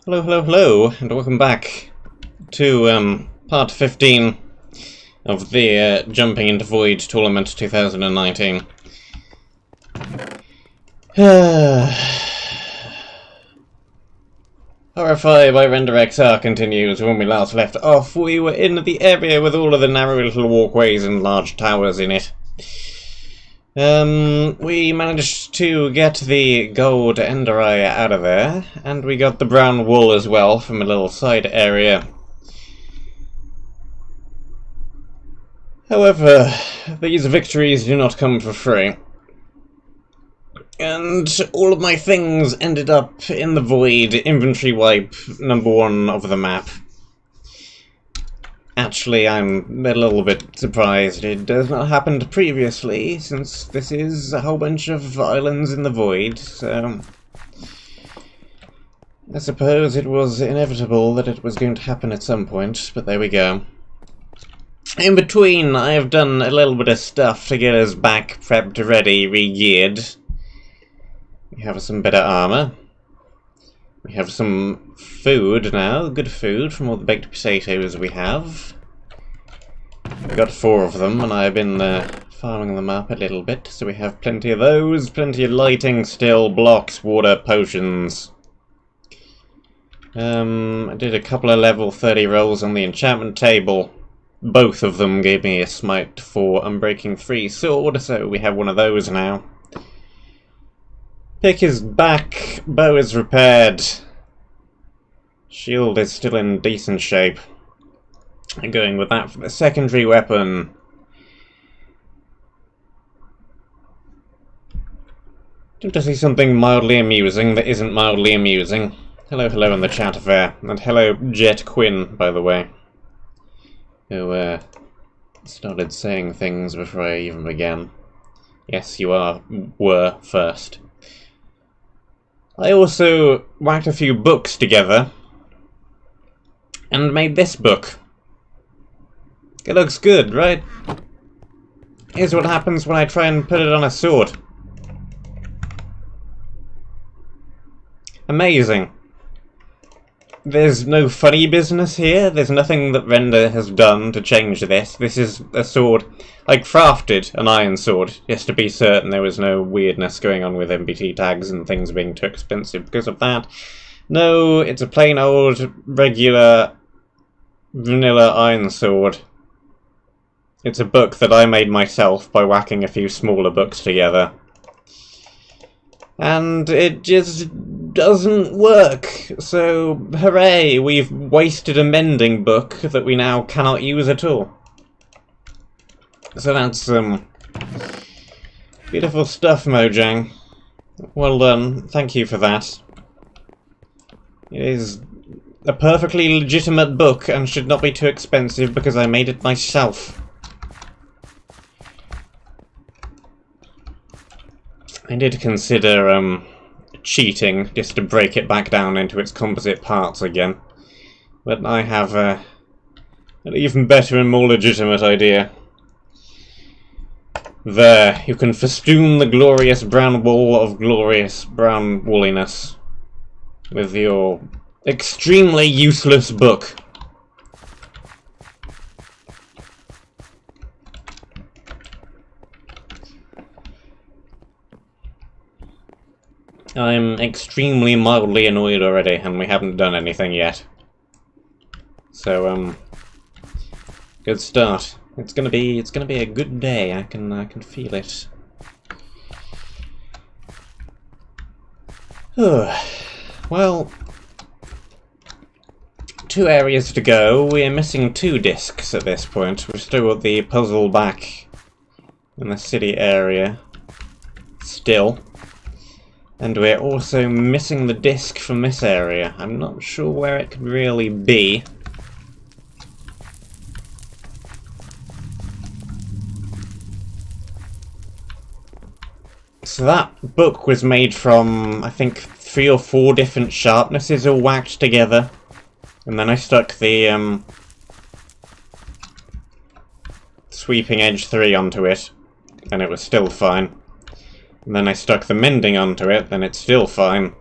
Hello, hello, hello, and welcome back to part 15 of the Jumping into Void Tournament 2019. Horrifeye by RenderXR continues. When we last left off, we were in the area with all of the narrow little walkways and large towers in it. We managed to get the gold ender eye out of there, and we got the brown wool as well from a little side area. However, these victories do not come for free. And all of my things ended up in the void, inventory wipe number 1 of the map. Actually, I'm a little bit surprised it does not happen previously, since this is a whole bunch of islands in the void, so I suppose it was inevitable that it was going to happen at some point, but there we go. In between, I have done a little bit of stuff to get us back prepped, ready, re-geared. We have some better armor. We have some food now, good food from all the baked potatoes we have. We got 4 of them, and I've been farming them up a little bit, so we have plenty of those, plenty of lighting still, blocks, water, potions. I did a couple of level 30 rolls on the enchantment table. Both of them gave me a smite for Unbreaking free sword, so we have one of those now. Pick is back, bow is repaired. Shield is still in decent shape. I'm going with that for the secondary weapon. To see something mildly amusing that isn't mildly amusing. Hello, hello in the chat affair. And hello, Jet Quinn, by the way. Who started saying things before I even began. Yes, you were first. I also whacked a few books together and made this book. It looks good, right? Here's what happens when I try and put it on a sword. Amazing. There's no funny business here. There's nothing that Render has done to change this. This is a sword. I crafted an iron sword, just to be certain there was no weirdness going on with MBT tags and things being too expensive because of that. No, it's a plain old, regular, vanilla iron sword. It's a book that I made myself by whacking a few smaller books together. And it just doesn't work. So, hooray, we've wasted a mending book that we now cannot use at all. So that's, beautiful stuff, Mojang. Well done, thank you for that. It is a perfectly legitimate book and should not be too expensive because I made it myself. I did consider, cheating, just to break it back down into its composite parts again. But I have, an even better and more legitimate idea. There, you can festoon the glorious brown wool of glorious brown wooliness with your extremely useless book. I'm extremely mildly annoyed already, and we haven't done anything yet. So, good start. It's gonna be a good day. I can feel it. Well, 2 areas to go. We're missing 2 discs at this point. We've still got the puzzle back in the city area. Still. And we're also missing the disc from this area. I'm not sure where it could really be. So that book was made from, I think, 3 or 4 different sharpnesses all whacked together. And then I stuck the sweeping edge 3 onto it, and it was still fine. And then I stuck the mending onto it, then it's still fine.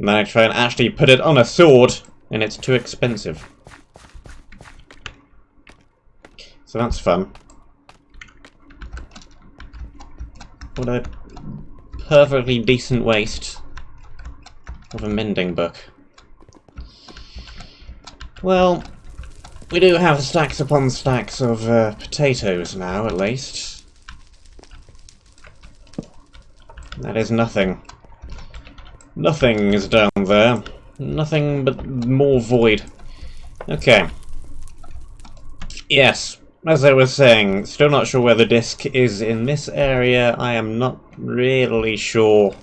And then I try and actually put it on a sword, and it's too expensive. So that's fun. What a perfectly decent waste of a mending book. Well, we do have stacks upon stacks of potatoes now, at least. That is nothing. Nothing is down there. Nothing but more void. Okay. Yes, as I was saying, still not sure where the disc is in this area. I am not really sure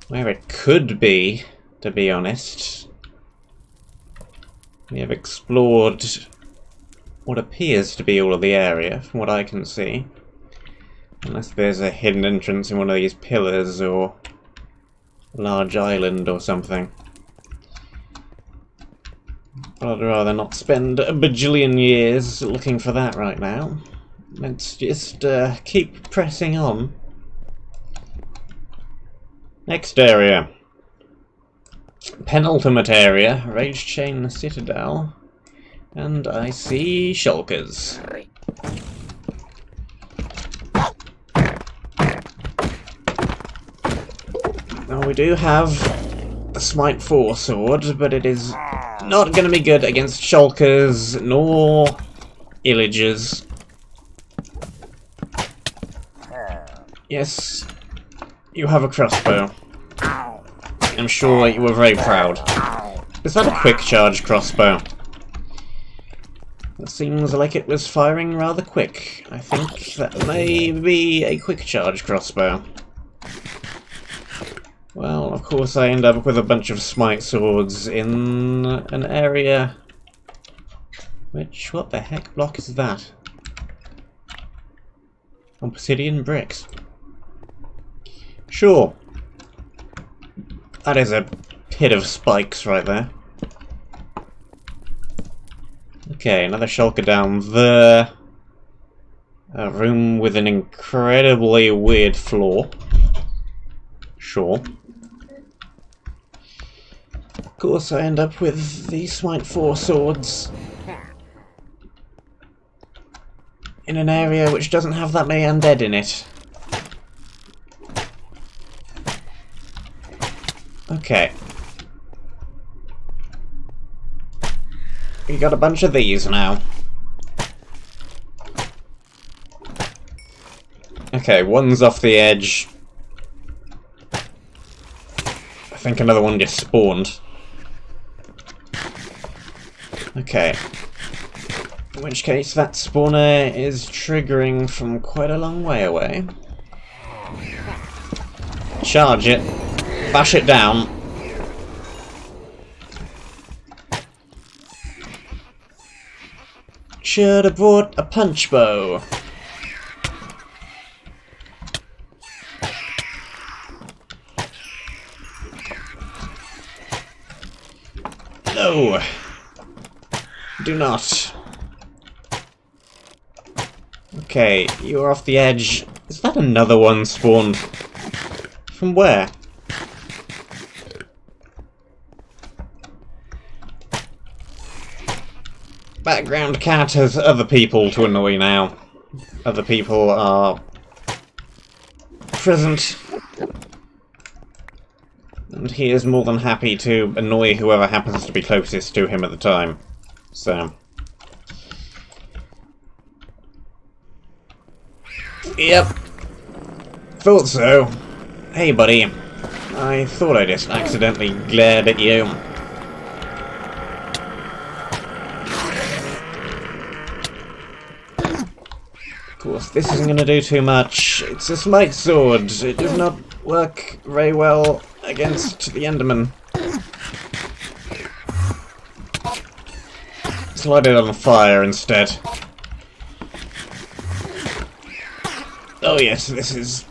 where it could be, to be honest. We have explored what appears to be all of the area, from what I can see. Unless there's a hidden entrance in one of these pillars, or a large island or something. But I'd rather not spend a bajillion years looking for that right now. Let's just keep pressing on. Next area. Penultimate area, Rage Chain Citadel, and I see shulkers. Now we do have the Smite 4 sword, but it is not going to be good against shulkers nor illagers. Yes, you have a crossbow. I'm sure you were very proud. Is that a quick charge crossbow? It seems like it was firing rather quick. I think that may be a quick charge crossbow. Well, of course I end up with a bunch of smite swords in an area which, what the heck block is that? Obsidian bricks. Sure. That is a pit of spikes right there. Okay, another shulker down there. A room with an incredibly weird floor. Sure. Of course I end up with the Smite 4 swords in an area which doesn't have that many undead in it. Okay. We got a bunch of these now. Okay, one's off the edge. I think another one just spawned. Okay. In which case, that spawner is triggering from quite a long way away. Charge it. Bash it down. Should have brought a punch bow. No. Do not. Okay, you're off the edge. Is that another one spawned? From where? Background cat has other people to annoy now. Other people are present. And he is more than happy to annoy whoever happens to be closest to him at the time. So. Yep. Thought so. Hey buddy. I thought I just accidentally glared at you. Of course, this isn't going to do too much. It's a smite sword. It does not work very well against the Enderman. Let's light it on fire instead. Oh yes, this is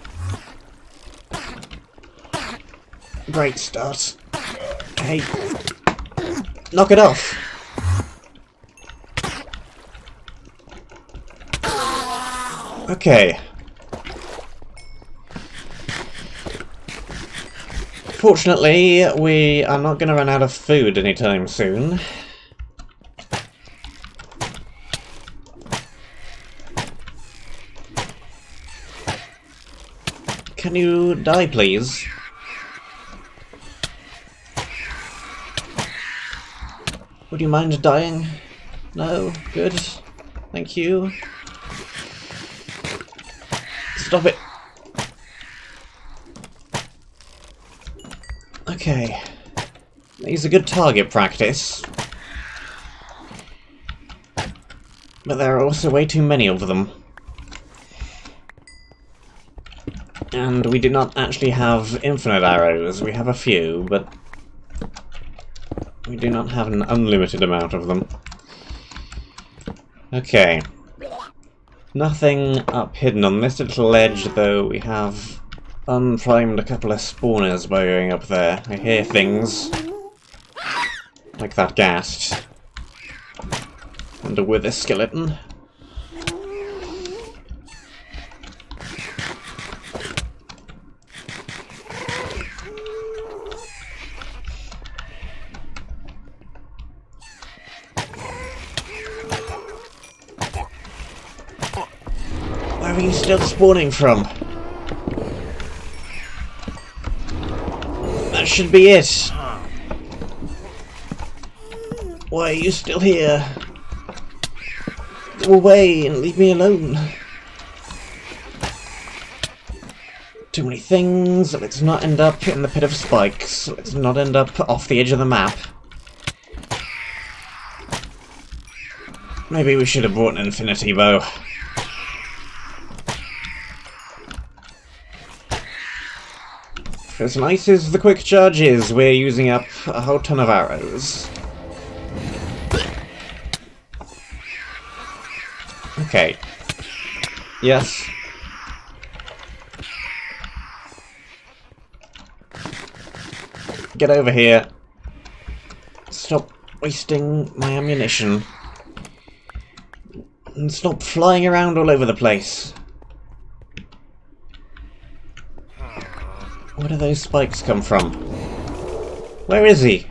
a great start. Hey, knock it off. Okay. Unfortunately, we are not going to run out of food anytime soon. Can you die, please? Would you mind dying? No? Good. Thank you. Stop it. Okay. These are good target practice. But there are also way too many of them. And we do not actually have infinite arrows. We have a few, but we do not have an unlimited amount of them. Okay. Nothing up hidden on this little ledge, though. We have unprimed a couple of spawners by going up there. I hear things. Like that ghast. And a wither skeleton. Where are you still spawning from? That should be it. Why are you still here? Go away and leave me alone. Too many things. Let's not end up in the pit of spikes. Let's not end up off the edge of the map. Maybe we should have brought an infinity bow. As nice as the quick charge is, we're using up a whole ton of arrows. Okay. Yes. Get over here. Stop wasting my ammunition. And stop flying around all over the place. Where do those spikes come from? Where is he?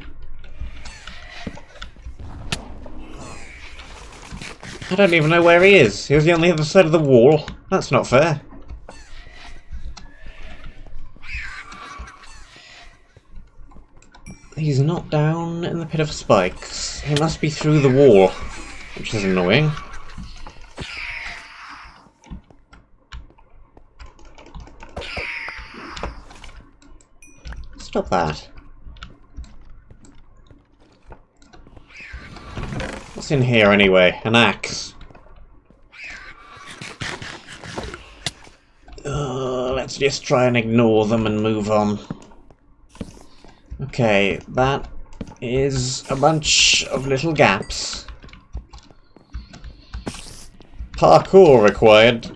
I don't even know where he is. He was on the other side of the wall. That's not fair. He's not down in the pit of spikes. He must be through the wall, which is annoying. Stop that. What's in here anyway? An axe. Let's just try and ignore them and move on. Okay, that is a bunch of little gaps. Parkour required.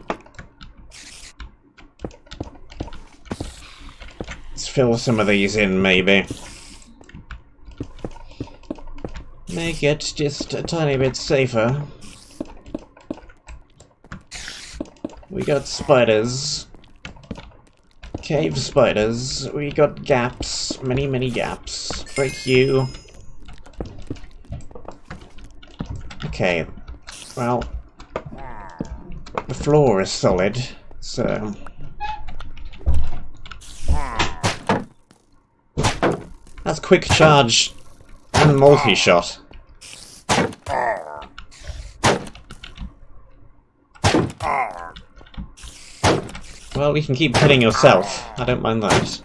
Let's fill some of these in, maybe. Make it just a tiny bit safer. We got spiders. Cave spiders. We got gaps. Many, many gaps. Break you. Okay. Well, the floor is solid, so... That's quick charge and multi-shot. Well, you can keep hitting yourself. I don't mind that.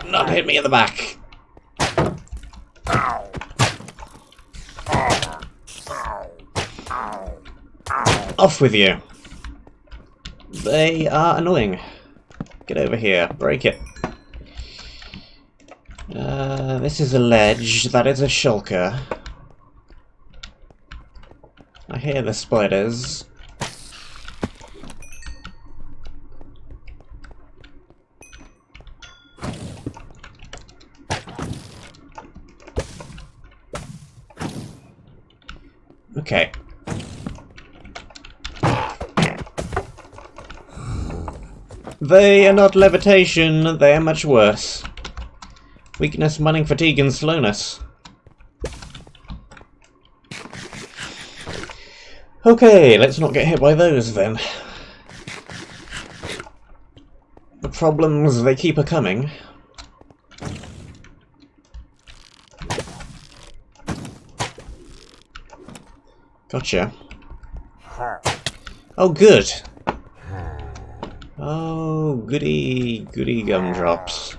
Not hit me in the back. Off with you. They are annoying. Get over here. Break it. This is a ledge. That is a shulker. I hear the spiders. Okay. They are not levitation, they are much worse. Weakness, mining fatigue, and slowness. Okay, let's not get hit by those then. The problems, they keep a-coming. Gotcha. Oh, good. Oh, goody, goody gumdrops.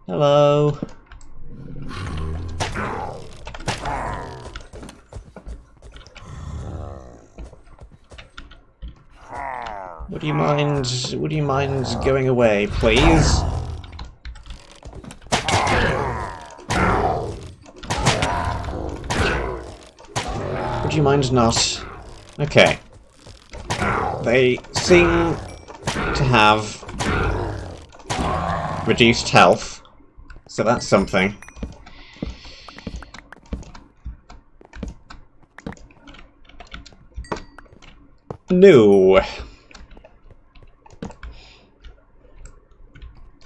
Hello. Would you mind going away, please? Would you mind not? Okay. They seem to have reduced health, so that's something. No.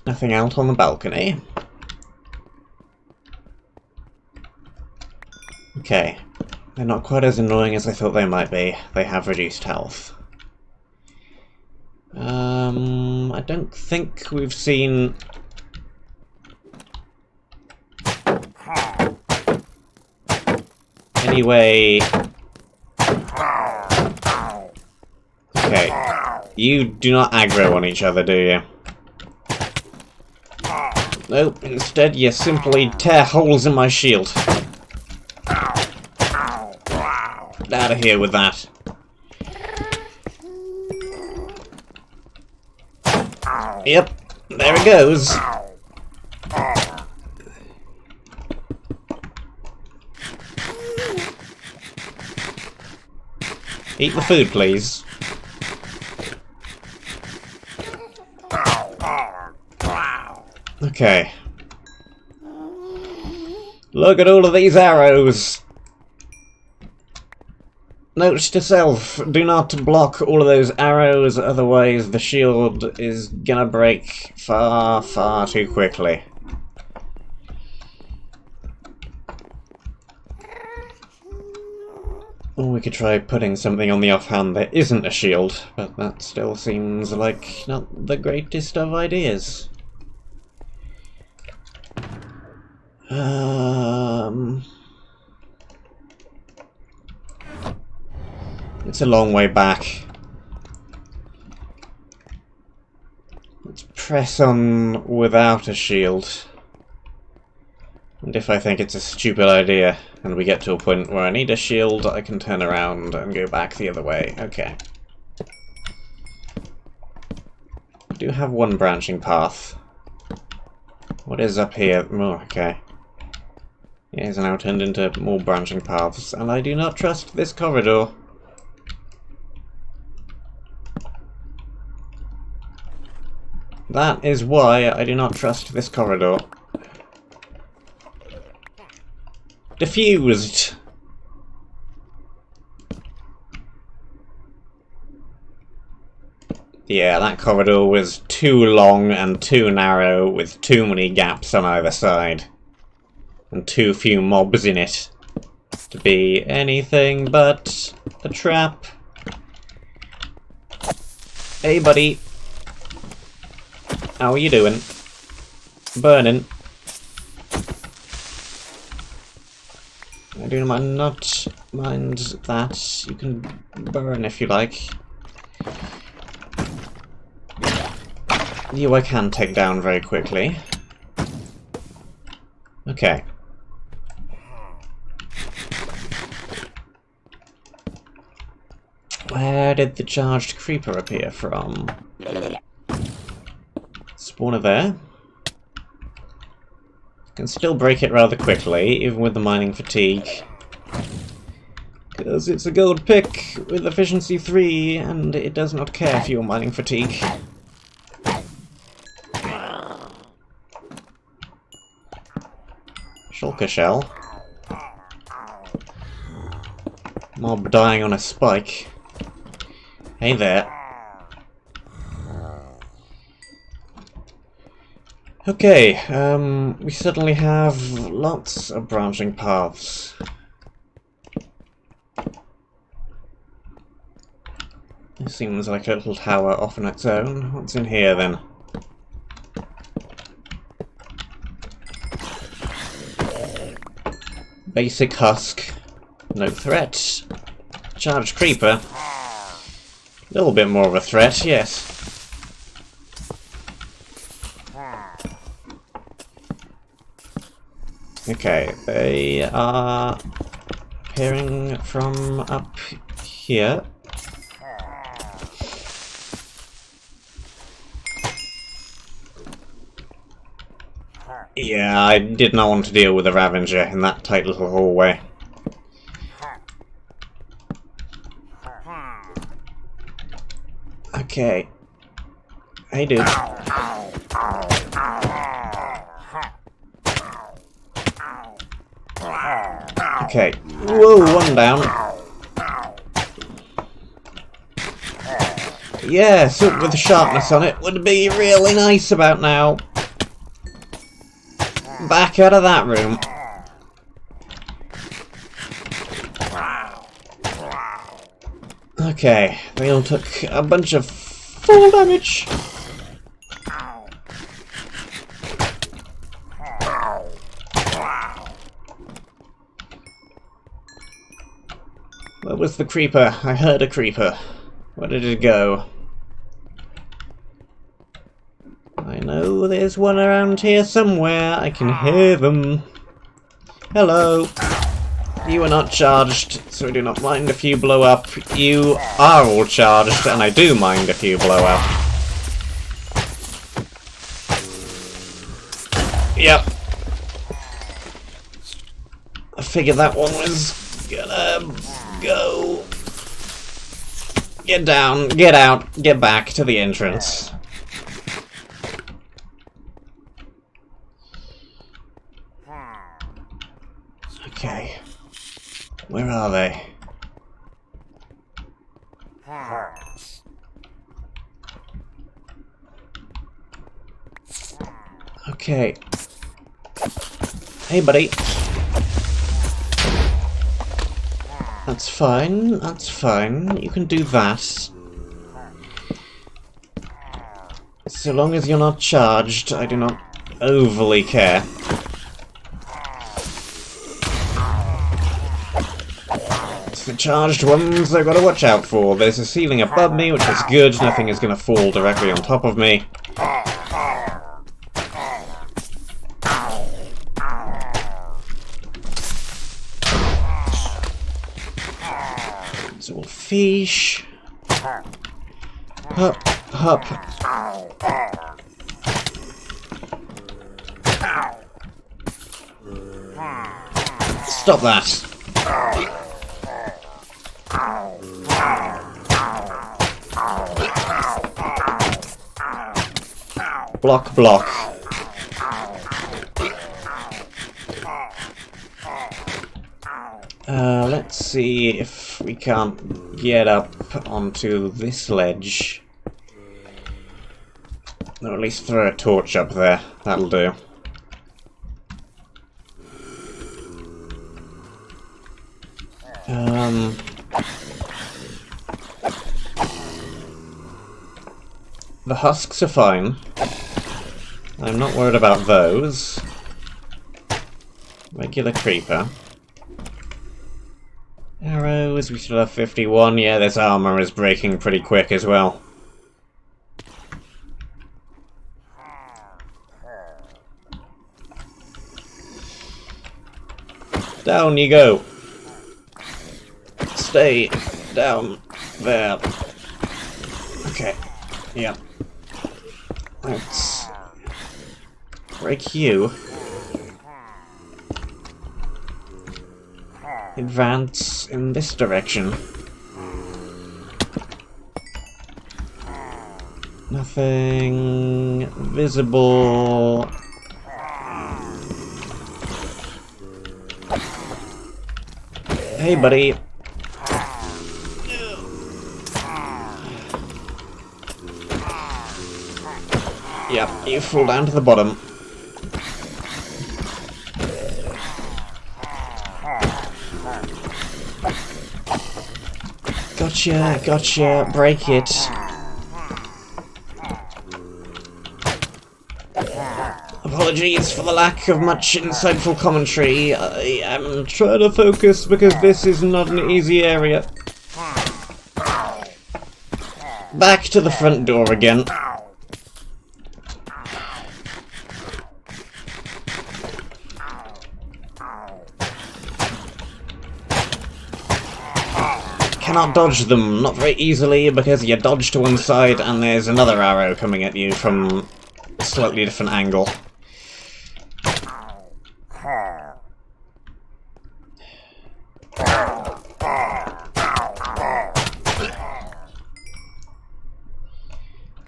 Nothing out on the balcony. Okay. They're not quite as annoying as I thought they might be. They have reduced health. I don't think we've seen... Anyway... Okay. You do not aggro on each other, do you? Nope, instead you simply tear holes in my shield. Get out of here with that. Yep, there it goes. Eat the food, please. Okay. Look at all of these arrows. Note to self, do not block all of those arrows, otherwise the shield is gonna break far, far too quickly. Or we could try putting something on the offhand that isn't a shield, but that still seems like not the greatest of ideas. It's a long way back. Let's press on without a shield. And if I think it's a stupid idea, and we get to a point where I need a shield, I can turn around and go back the other way. Okay. I do have one branching path. What is up here? Oh, okay. It is now turned into more branching paths, and I do not trust this corridor. That is why I do not trust this corridor. Diffused! Yeah, that corridor was too long and too narrow, with too many gaps on either side. And too few mobs in it to be anything but a trap. Hey, buddy. How are you doing? Burning. I do not mind that. You can burn if you like. You I can take down very quickly. Okay. Where did the charged creeper appear from? Spawner there. Can still break it rather quickly, even with the mining fatigue. Because it's a gold pick with efficiency 3, and it does not care for your mining fatigue. Shulker shell. Mob dying on a spike. Hey there. Okay, we suddenly have lots of branching paths. It seems like a little tower off on its own. What's in here then? Basic husk. No threat. Charged creeper. A little bit more of a threat, yes. Okay, they are appearing from up here. Yeah, I did not want to deal with a Ravager in that tight little hallway. Okay. Hey, dude. Okay. Whoa, one down. Yeah, something with the sharpness on it would be really nice about now. Back out of that room. Okay, they all took a bunch of full damage. Where was the creeper? I heard a creeper. Where did it go? I know there's one around here somewhere. I can hear them. Hello. You are not charged, so I do not mind if you blow up. You are all charged, and I do mind if you blow up. Yep. I figured that one was gonna go. Get down, get out, get back to the entrance. Okay. Where are they? Okay. Hey, buddy. That's fine, that's fine. You can do that. So long as you're not charged, I do not overly care. It's the charged ones I've got to watch out for. There's a ceiling above me, which is good. Nothing is going to fall directly on top of me. It's all fish. Hup, hup. Stop that. Block, block. Let's see if we can't get up onto this ledge. Or at least throw a torch up there. That'll do. The husks are fine. I'm not worried about those. Regular creeper. Arrows, we still have 51. Yeah, this armor is breaking pretty quick as well. Down you go. Stay down there. Okay. Yeah. Let's break you. Advance in this direction. Nothing visible. Hey, buddy. Yep, you fall down to the bottom. Gotcha, gotcha, break it. Apologies for the lack of much insightful commentary. I am trying to focus because this is not an easy area. Back to the front door again. Cannot dodge them, not very easily, because you dodge to one side and there's another arrow coming at you from a slightly different angle.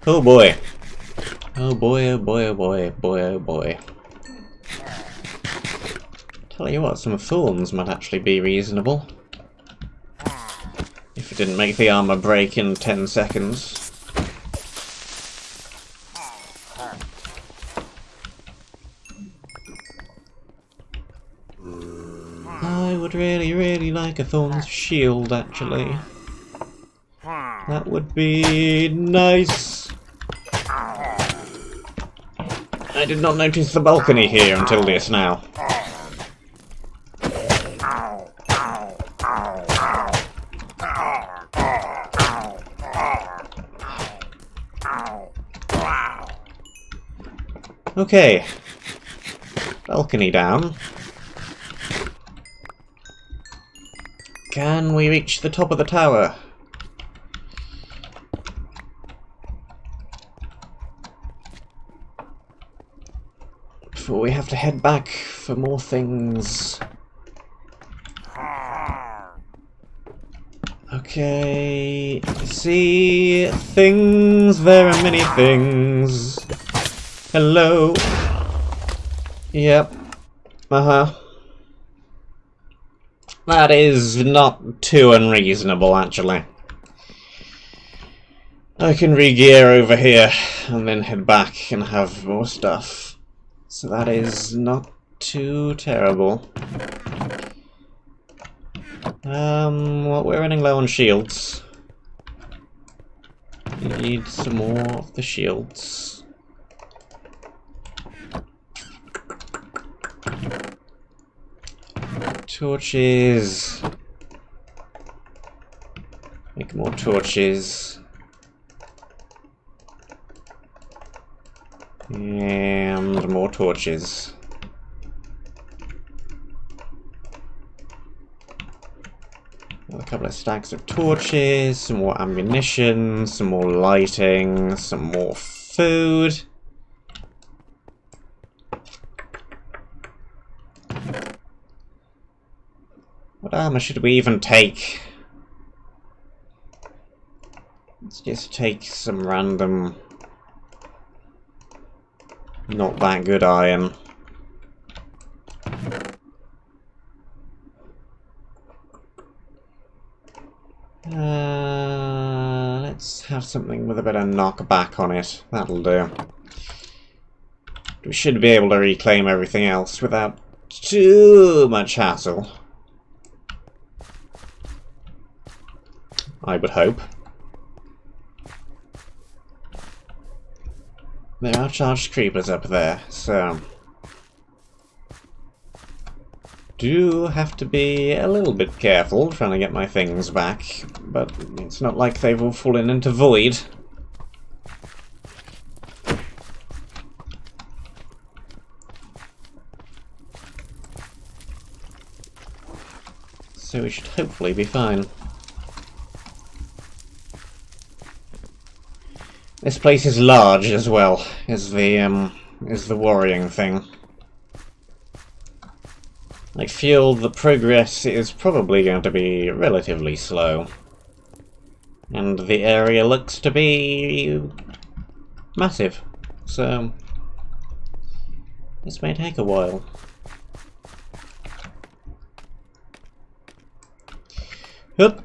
Oh boy. Oh boy, oh boy, oh boy, boy, oh boy. Tell you what, some thorns might actually be reasonable. If it didn't make the armor break in 10 seconds. I would really like a thorn's shield, actually. That would be nice. I did not notice the balcony here until this now. Okay. Balcony down. Can we reach the top of the tower? Before we have to head back for more things. Okay, see things, there are many things. Hello. Yep. That is not too unreasonable, actually. I can re-gear over here and then head back and have more stuff. So that is not too terrible. Well, we're running low on shields. We need some more of the shields. Torches. Make more torches. And more torches. A couple of stacks of torches, some more ammunition, some more lighting, some more food. What armor should we even take? Let's just take some random, not that good iron. Let's have something with a bit of knockback on it. That'll do. We should be able to reclaim everything else without too much hassle. I would hope. There are charged creepers up there, so do have to be a little bit careful trying to get my things back, but it's not like they've all fallen into void. So we should hopefully be fine. This place is large as well, is the worrying thing. I feel the progress is probably going to be relatively slow. And the area looks to be massive, so this may take a while. Hup.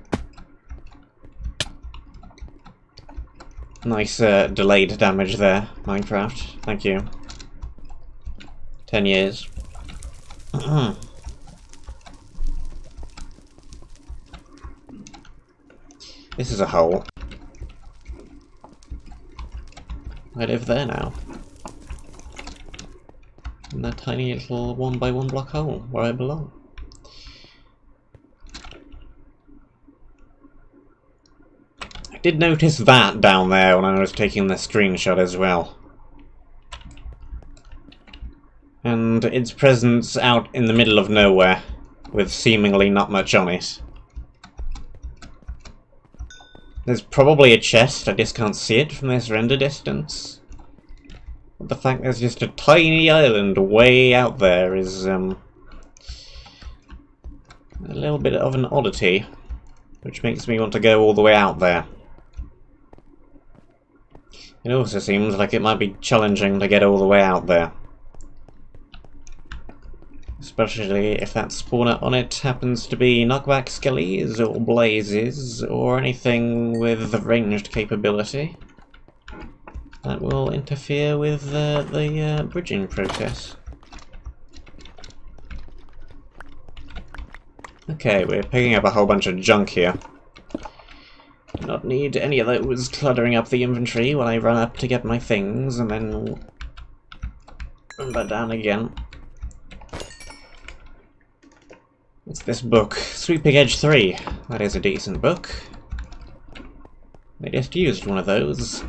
Nice delayed damage there, Minecraft. Thank you. 10 years. This is a hole. I live there now. In that tiny little 1x1 block hole where I belong. I did notice that down there when I was taking the screenshot as well. And its presence out in the middle of nowhere, with seemingly not much on it. There's probably a chest, I just can't see it from this render distance. But the fact there's just a tiny island way out there is a little bit of an oddity, which makes me want to go all the way out there. It also seems like it might be challenging to get all the way out there. Especially if that spawner on it happens to be knockback skellies or blazes or anything with ranged capability. That will interfere with the bridging process. Okay, we're picking up a whole bunch of junk here. Do not need any of those cluttering up the inventory while I run up to get my things and then run back down again. What's this book? Sweeping Edge 3. That is a decent book. I just used one of those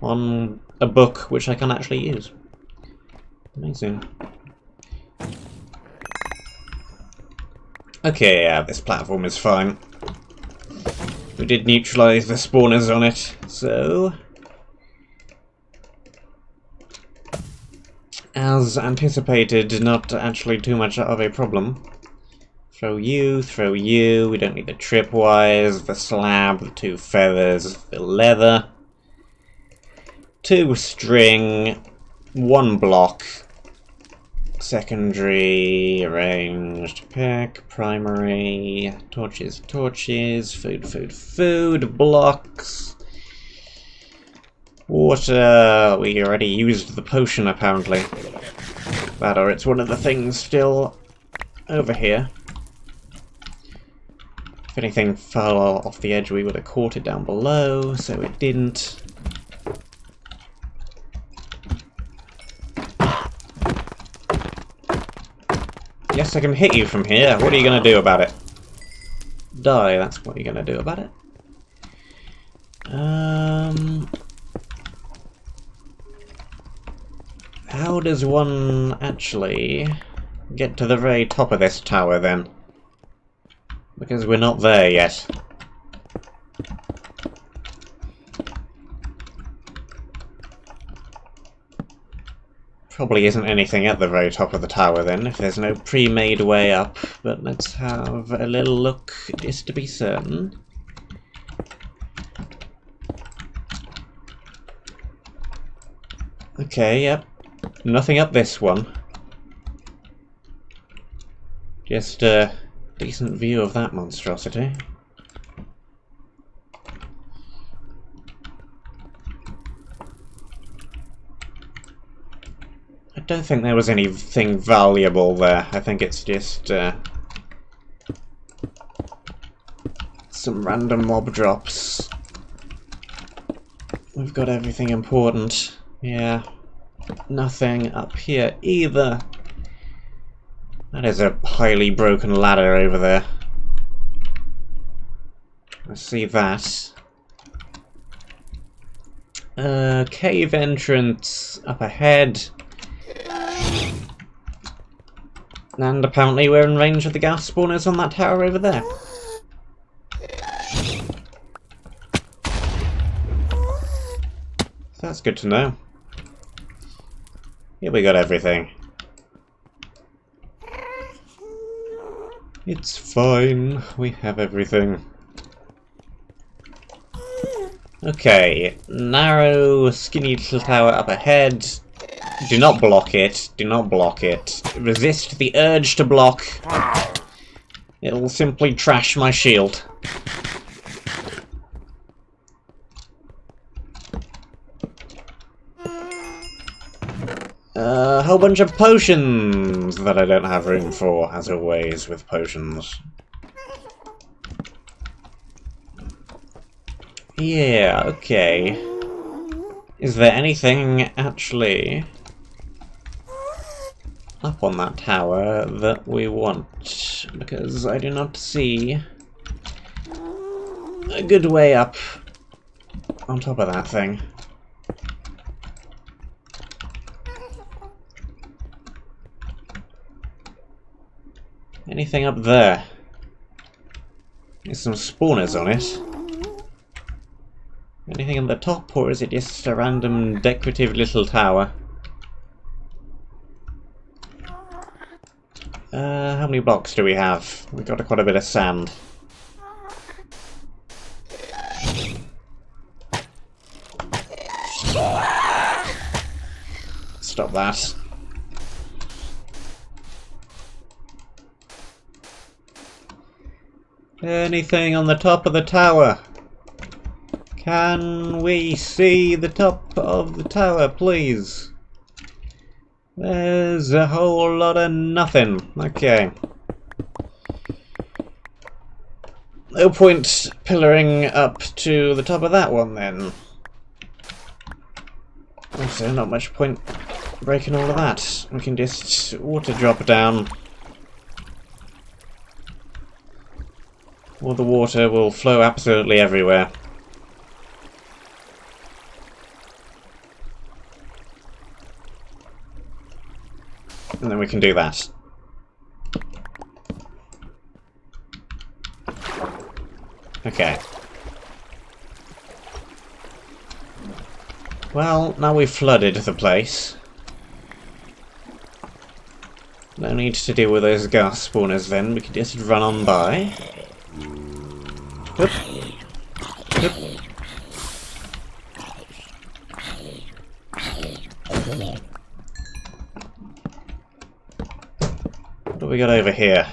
on a book which I can actually use. Amazing. Okay, yeah, this platform is fine. We did neutralize the spawners on it, so... as anticipated, not actually too much of a problem. Throw you, we don't need the tripwires, the slab, the 2 feathers, the leather. 2 string, 1 block, secondary, arranged, pick, primary, torches, food, blocks, water. We already used the potion apparently. That or it's one of the things still over here. If anything fell off the edge we would have caught it down below, so it didn't. Yes, I can hit you from here. What are you going to do about it? Die, that's what you're going to do about it. How does one actually get to the very top of this tower then? Because we're not there yet. Probably isn't anything at the very top of the tower then, if there's no pre-made way up, but let's have a little look just to be certain. Okay, yep. Nothing up this one. Just a decent view of that monstrosity. I don't think there was anything valuable there. I think it's just some random mob drops. We've got everything important. Yeah. Nothing up here either. That is a highly broken ladder over there. I see that. Cave entrance up ahead. And apparently we're in range of the gas spawners on that tower over there. So that's good to know. Yeah, we got everything. It's fine, we have everything. Okay, narrow, skinny little tower up ahead. Do not block it, do not block it. Resist the urge to block. It'll simply trash my shield. A whole bunch of potions that I don't have room for, as always, with potions. Yeah, okay. Is there anything actually up on that tower that we want? Because I do not see a good way up on top of that thing. Anything up there? There's some spawners on it. Anything on the top, or is it just a random decorative little tower? How many blocks do we have? We've got quite a bit of sand. Stop that. Anything on the top of the tower? Can we see the top of the tower, please? There's a whole lot of nothing. Okay. No point pillaring up to the top of that one, then. Also, not much point breaking all of that. We can just water drop down. All the water will flow absolutely everywhere. And then we can do that. Okay. Well, now we've flooded the place. No need to deal with those gas spawners then, we can just run on by. Oop. Oop. What do we got over here?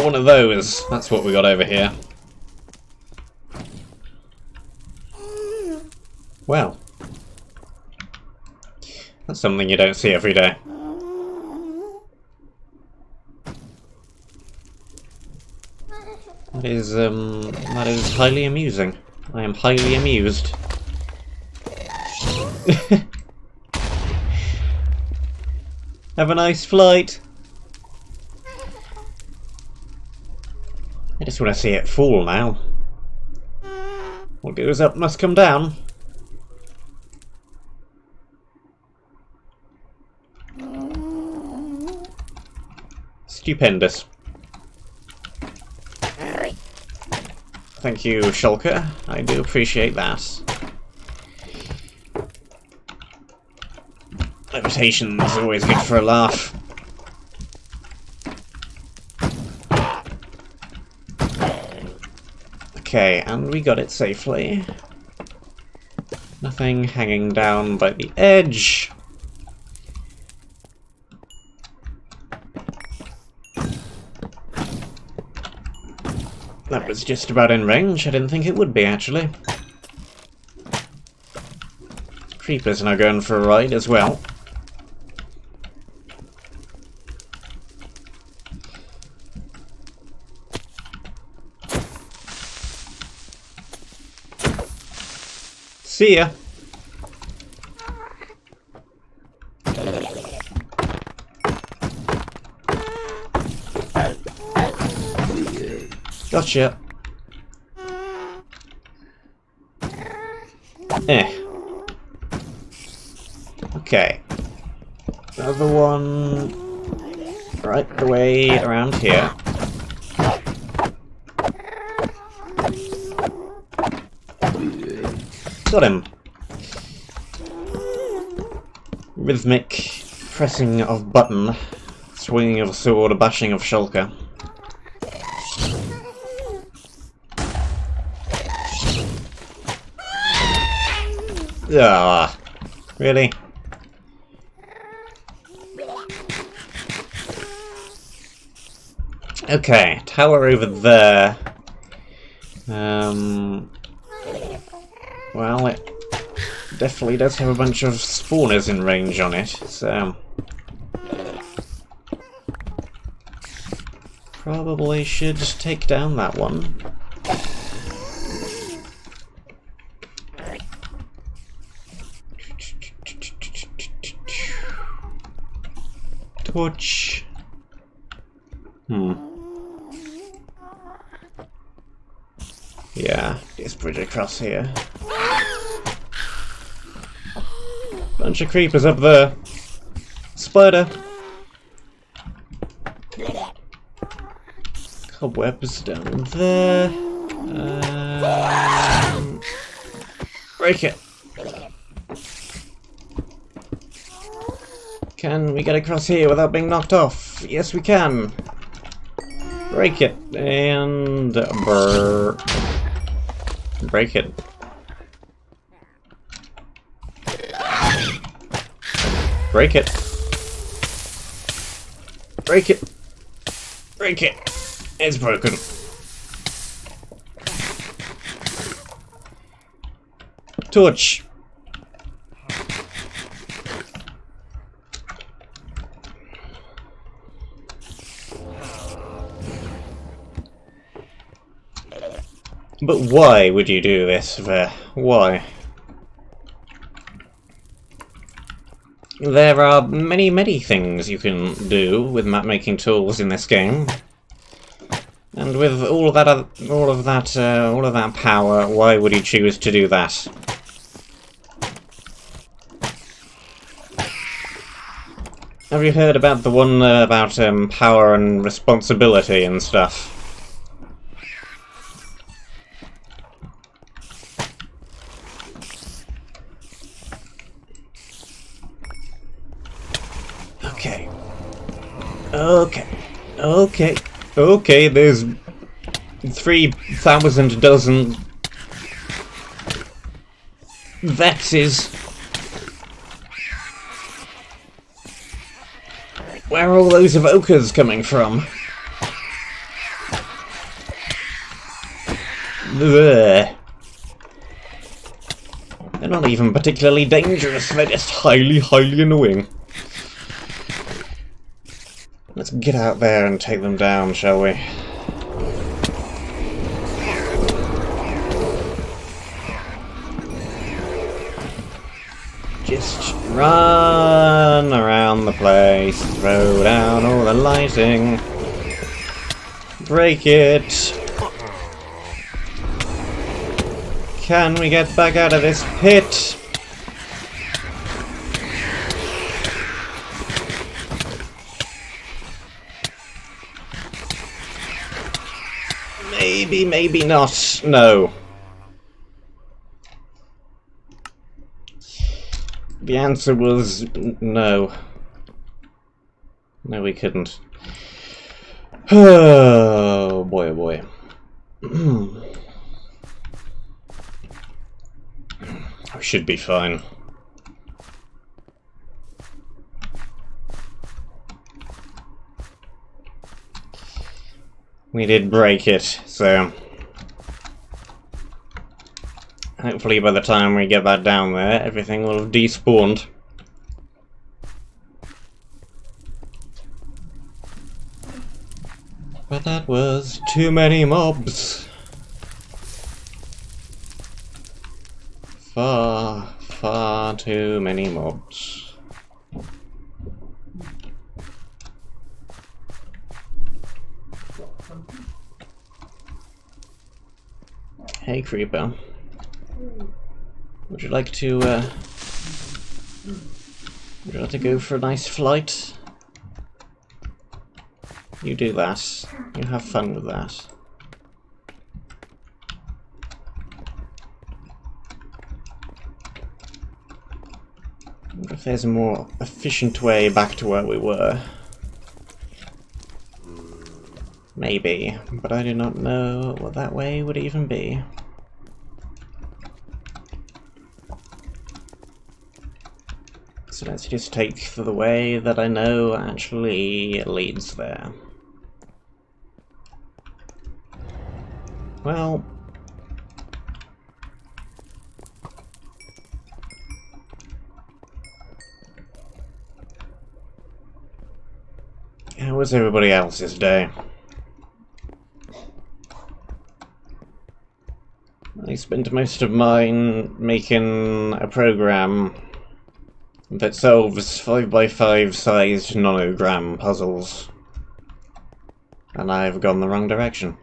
One of those. That's what we got over here. Well. That's something you don't see every day. That is highly amusing. I am highly amused. Have a nice flight. I just want to see it fall now. What goes up must come down. Stupendous. Thank you, Shulker. I do appreciate that. Levitation's always good for a laugh. Okay, and we got it safely. Nothing hanging down by the edge. That was just about in range. I didn't think it would be, actually. Creepers now going for a ride as well. See ya. Gotcha. Okay. Another one right the way around here. Got him. Rhythmic pressing of button, swinging of sword, bashing of shulker. Ah, really? Okay, tower over there. Well, it definitely does have a bunch of spawners in range on it, so... probably should take down that one. Torch. Yeah, this bridge across here. Bunch of creepers up there. Spider. Cobwebs down there. Break it. Can we get across here without being knocked off? Yes, we can. Break it. And... break it. Break it. Break it. Break it. It's broken. Torch. But why would you do this, Ver? Why? There are many things you can do with map-making tools in this game, and with all of that power, why would you choose to do that? Have you heard about the one about power and responsibility and stuff? Okay, there's 3,000 dozen vexes. Where are all those evokers coming from? Ugh. They're not even particularly dangerous, they're just highly annoying. Let's get out there and take them down, shall we? Just run around the place, throw down all the lighting, break it. Can we get back out of this pit? Maybe not. No. The answer was no. No, we couldn't. Oh boy, oh boy. We should be fine. We did break it, so hopefully by the time we get back down there, everything will have despawned. But that was too many mobs. Far too many mobs. Hey, Creeper. Would you like to go for a nice flight? You do that. You have fun with that. I wonder if there's a more efficient way back to where we were. Maybe, but I do not know what that way would even be. So let's just take the way that I know actually leads there. Well... How was everybody else's day? I spent most of mine making a program that solves 5x5 sized nonogram puzzles. And I've gone the wrong direction.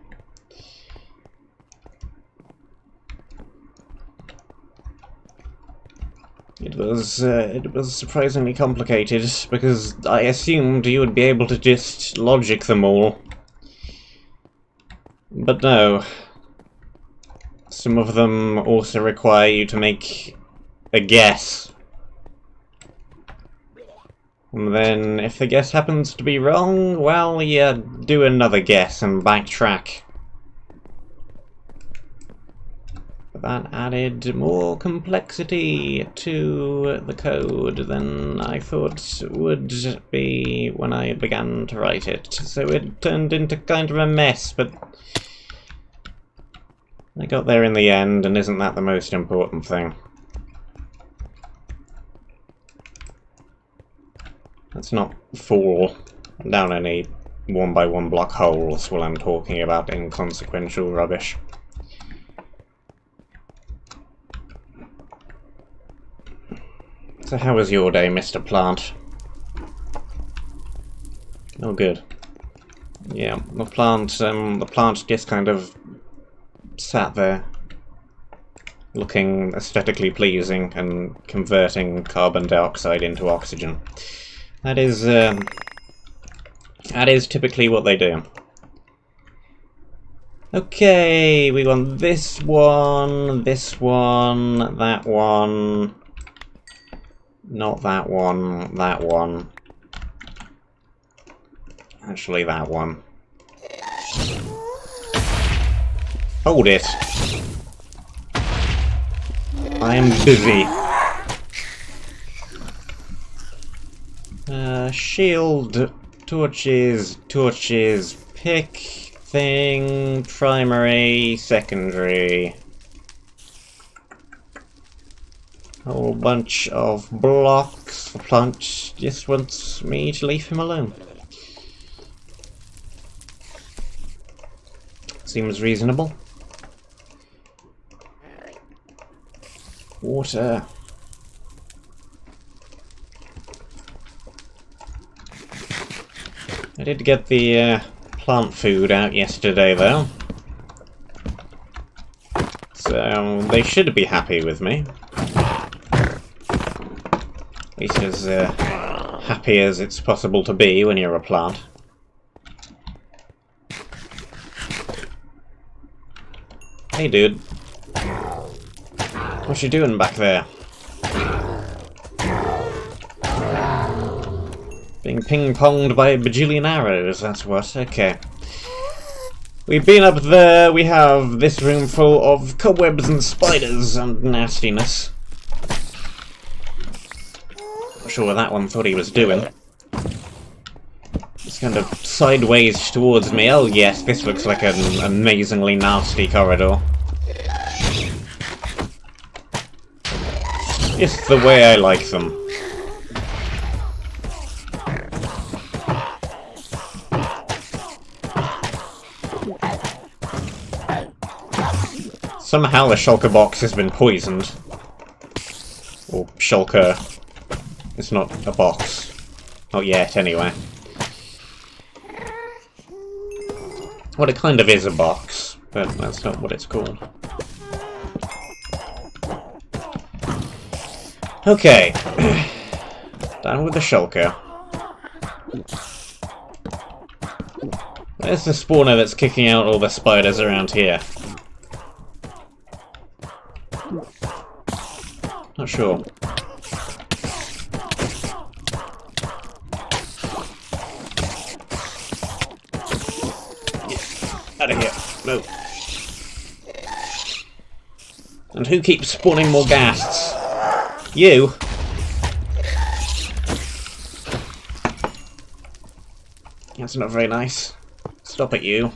It was surprisingly complicated, because I assumed you would be able to just logic them all. But no. Some of them also require you to make a guess. And then, if the guess happens to be wrong, well, you do another guess and backtrack. That added more complexity to the code than I thought would be when I began to write it. So it turned into kind of a mess, but I got there in the end, and isn't that the most important thing? Let's not fall down any 1x1 block holes while I'm talking about inconsequential rubbish. So how was your day, Mr. Plant? Oh, good. Yeah, the plant just kind of sat there, looking aesthetically pleasing and converting carbon dioxide into oxygen. That is typically what they do. Okay, we want this one, that one. Not that one, that one. Actually, that one. Hold it. I am busy. Shield, torches, pick, thing, primary, secondary. A whole bunch of blocks. The plant just wants me to leave him alone. Seems reasonable. Water. I did get the plant food out yesterday, though. So they should be happy with me. At least as happy as it's possible to be when you're a plant. Hey dude. What you doing back there? Being ping-ponged by a bajillion arrows, that's what. Okay. We've been up there, we have this room full of cobwebs and spiders and nastiness. Not sure what that one thought he was doing. It's kind of sideways towards me. Oh yes, this looks like an amazingly nasty corridor. Just the way I like them. Somehow the shulker box has been poisoned. Or shulker. It's not a box. Not yet, anyway. Well, it kind of is a box, but that's not what it's called. Okay. Down with the shulker. There's the spawner that's kicking out all the spiders around here. Not sure. Out of here. No. And who keeps spawning more ghasts? You? That's not very nice. Stop it, you.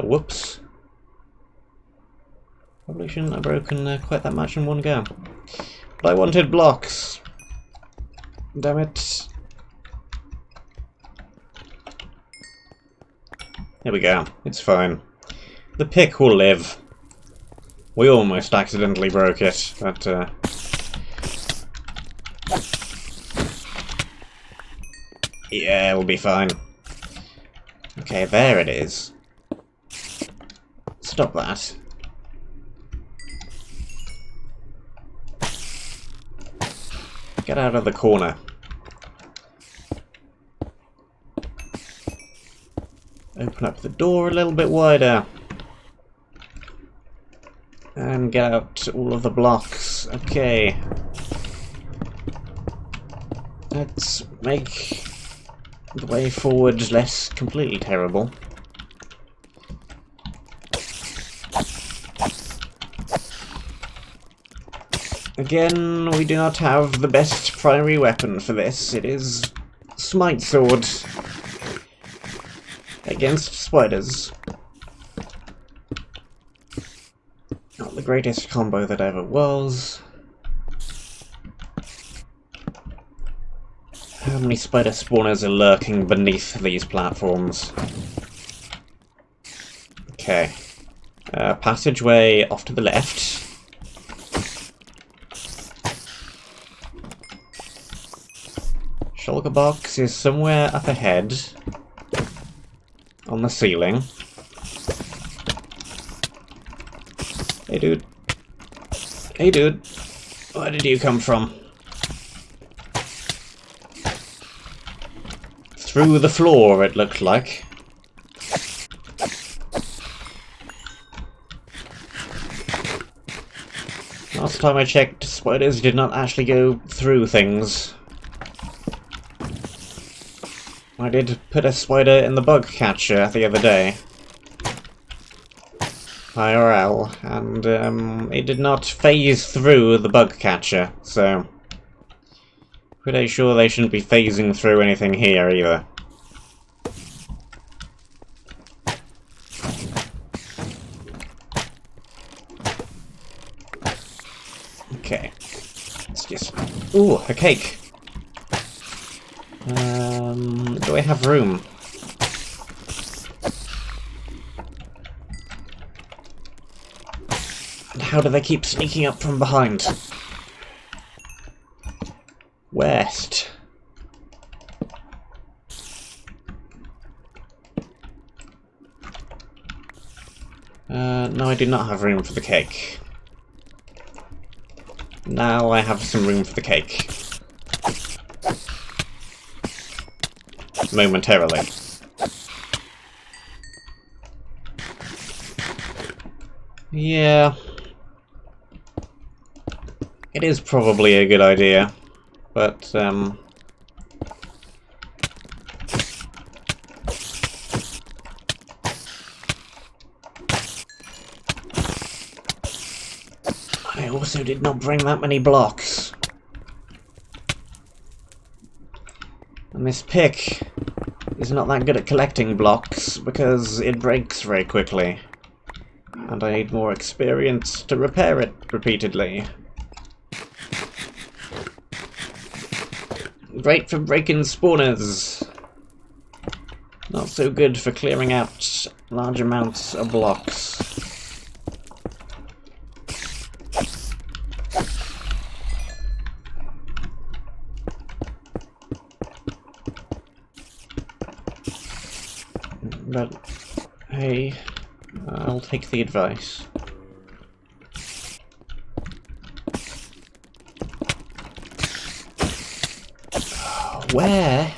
Whoops. Probably shouldn't have broken quite that much in one go. But I wanted blocks. Damn it. There we go. It's fine. The pick will live. We almost accidentally broke it, but yeah, we'll be fine. Okay, there it is. Stop that. Get out of the corner. Open up the door a little bit wider. And get out all of the blocks. Okay. Let's make the way forward less completely terrible. Again, we do not have the best primary weapon for this. It is Smite Sword against spiders. Not the greatest combo that ever was. How many spider spawners are lurking beneath these platforms? Okay. Passageway off to the left. Shulker box is somewhere up ahead. On the ceiling. Hey dude. Hey dude. Where did you come from? Through the floor, it looked like. Last time I checked, spiders did not actually go through things. I did put a spider in the bug catcher the other day. IRL, and it did not phase through the bug catcher, so pretty sure they shouldn't be phasing through anything here either. Okay. Let's just... Ooh, a cake! Do I have room? And how do they keep sneaking up from behind? West. No, I do not have room for the cake. Now I have some room for the cake. Momentarily. Yeah. It is probably a good idea, but, I also did not bring that many blocks. And this pick is not that good at collecting blocks because it breaks very quickly. And I need more experience to repair it repeatedly. Great for breaking spawners. Not so good for clearing out large amounts of blocks. But, hey, I'll take the advice. Where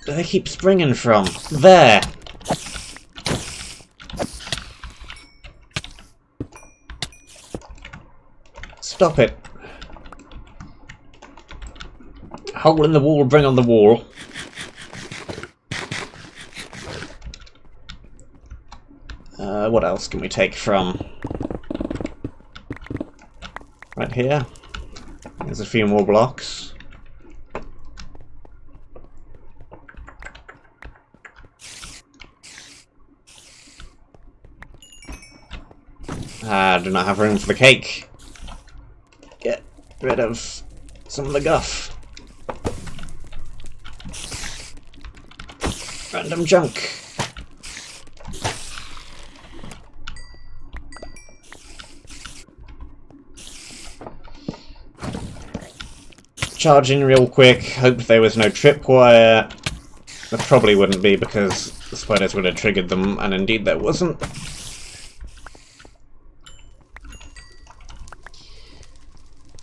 do they keep springing from? There! Stop it. Hole in the wall, bring on the wall. What else can we take from? Right here. There's a few more blocks. I do not have room for the cake. rid of some of the guff. Random junk. Charging real quick, hoped there was no tripwire. There probably wouldn't be because the spiders would have triggered them, and indeed there wasn't.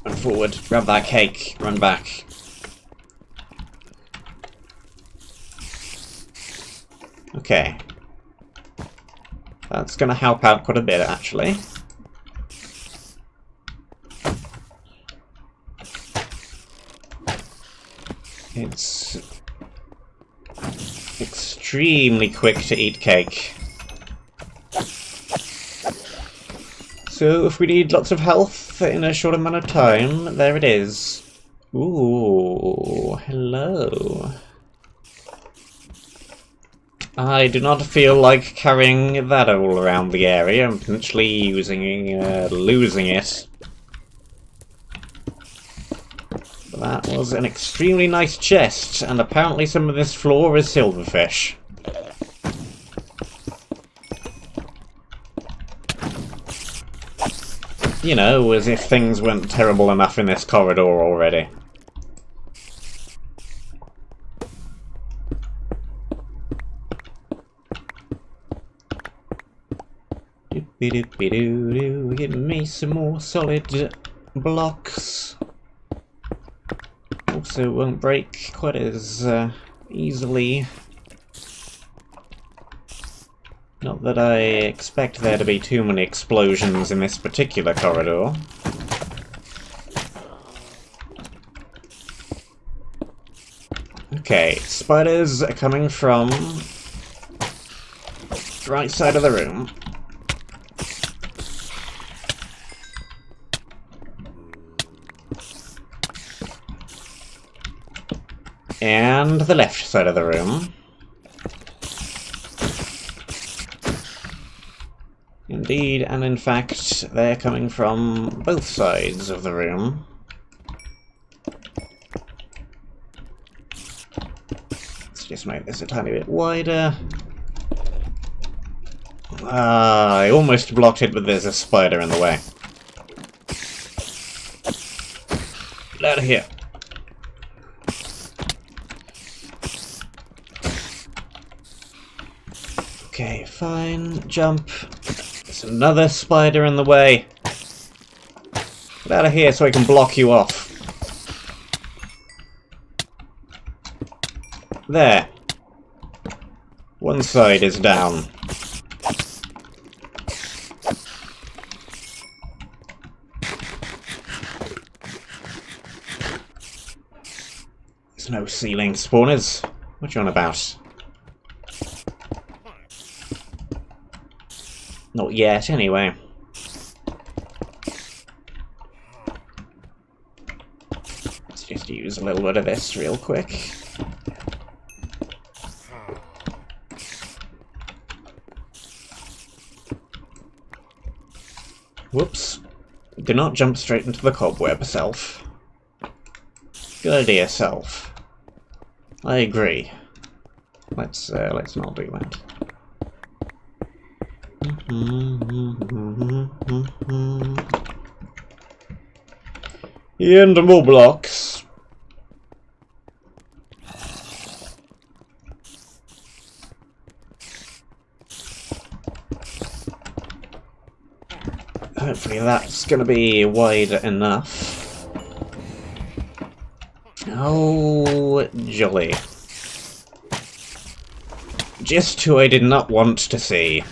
Run forward, grab that cake, run back. Okay. That's gonna help out quite a bit, actually. It's extremely quick to eat cake. So if we need lots of health in a short amount of time, there it is. Ooh, hello. I do not feel like carrying that all around the area and potentially losing it. But that was an extremely nice chest, and apparently some of this floor is silverfish. You know, as if things weren't terrible enough in this corridor already. Doop-be-doop-be-doo-doo, give me some more solid blocks. Also won't break quite as easily. Not that I expect there to be too many explosions in this particular corridor. Okay, spiders are coming from the right side of the room. And the left side of the room. Indeed, and in fact, they're coming from both sides of the room. Let's just make this a tiny bit wider. I almost blocked it, but there's a spider in the way. Get out of here. Okay, fine. Jump. There's another spider in the way. Get out of here so I can block you off. There. One side is down. There's no ceiling spawners. What you on about? Not yet, anyway. Let's just use a little bit of this real quick. Whoops. Do not jump straight into the cobweb, self. Good idea, self. I agree. Let's not do that. And more blocks. Hopefully that's gonna be wide enough. Oh, jolly. Just who I did not want to see.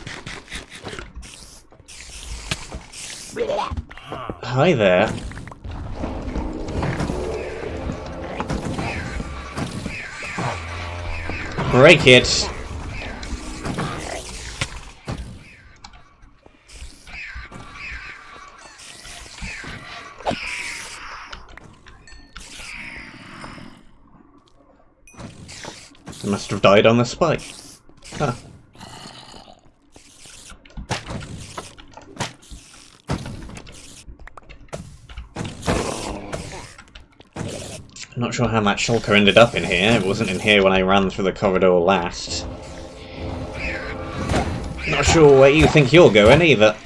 Hi there. Break it. It must have died on the spike. Huh. Not sure how that shulker ended up in here. It wasn't in here when I ran through the corridor last. Not sure where you think you're going either.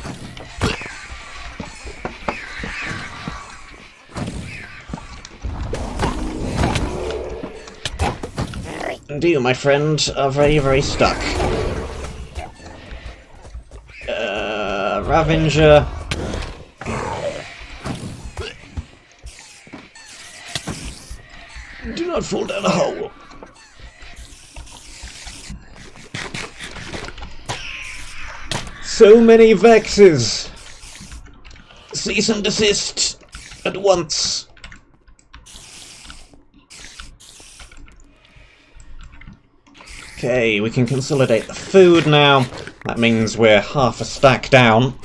And you, my friend, are very, very stuck. Ravenger. Do not fall down a hole. So many vexes. Cease and desist at once. Okay, we can consolidate the food now. That means we're half a stack down.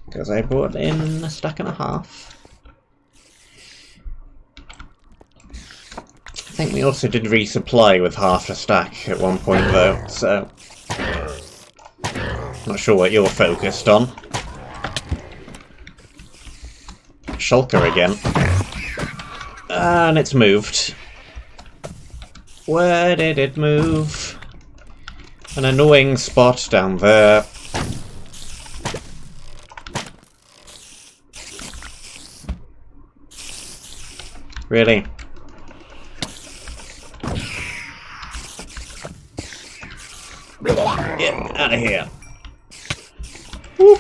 Because I brought in a stack and a half. I think we also did resupply with half a stack at one point though, so... Not sure what you're focused on. Shulker again. And it's moved. Where did it move? An annoying spot down there. Really? Get out of here. Woo.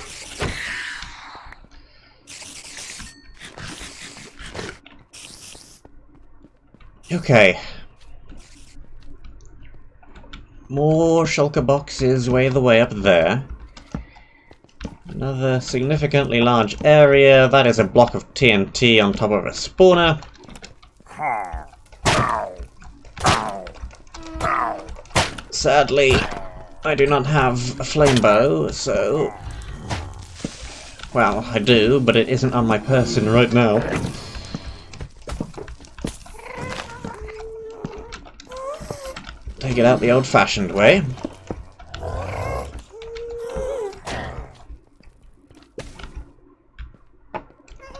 Okay. More shulker boxes way the way up there. Another significantly large area. That is a block of TNT on top of a spawner. Sadly, I do not have a flame bow, so... Well, I do, but it isn't on my person right now. Take it out the old-fashioned way.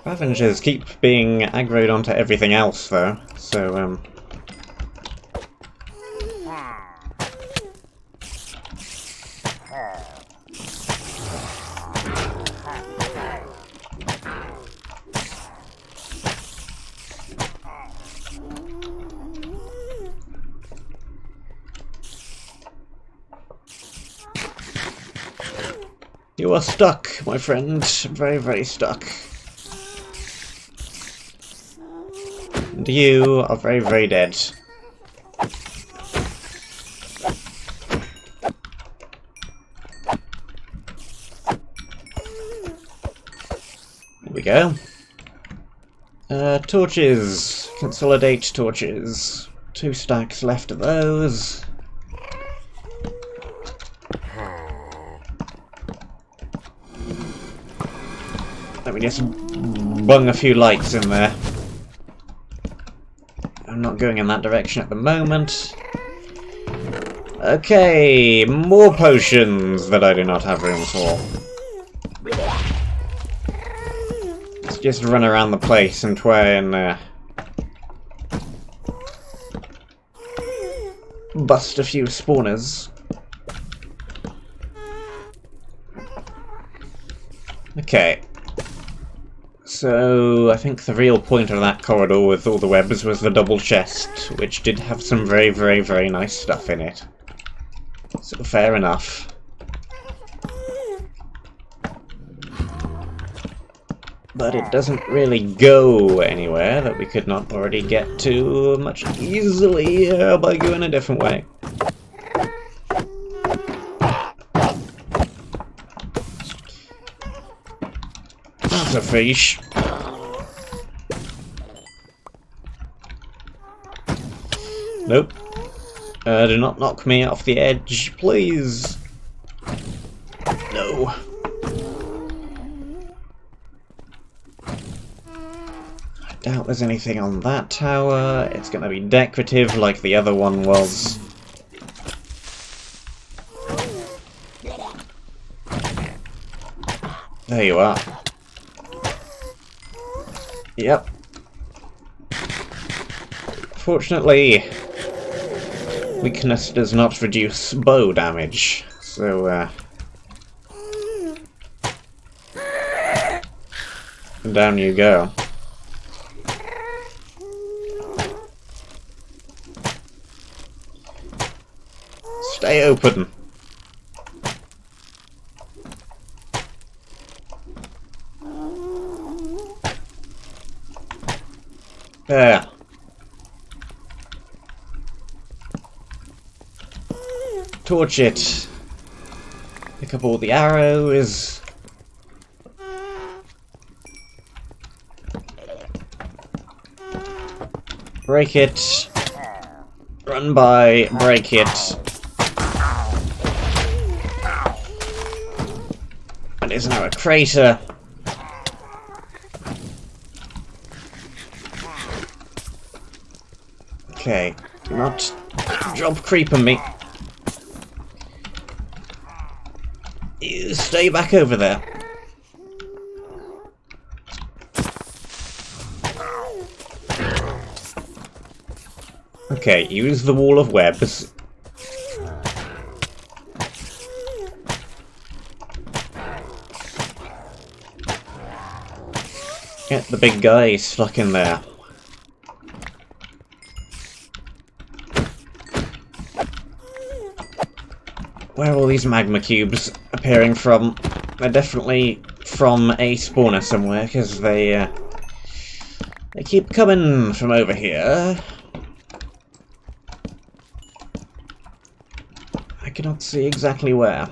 Ravengers keep being aggroed onto everything else, though, so, You are stuck, my friend. Very, very stuck. And you are very, very dead. There we go. Torches. Consolidate torches. 2 stacks left of those. Let me just bung a few lights in there. I'm not going in that direction at the moment. Okay, more potions that I do not have room for. Let's just run around the place and try and bust a few spawners. Okay. So, I think the real point of that corridor with all the webs was the double chest, which did have some very, very, very nice stuff in it. So, fair enough. But it doesn't really go anywhere that we could not already get to much easily by going a different way. That's a fish. Nope. Do not knock me off the edge, please. No. I doubt there's anything on that tower. It's gonna be decorative like the other one was. There you are. Yep. Fortunately, weakness does not reduce bow damage, so down you go. Stay open. There. Torch it. Pick up all the arrows. Break it. Run by, break it. And is now a crater. Okay, do not drop creep on me. You stay back over there. Okay, use the wall of webs. Get the big guy stuck in there. Where are all these magma cubes appearing from? They're definitely from a spawner somewhere, because they keep coming from over here. I cannot see exactly where.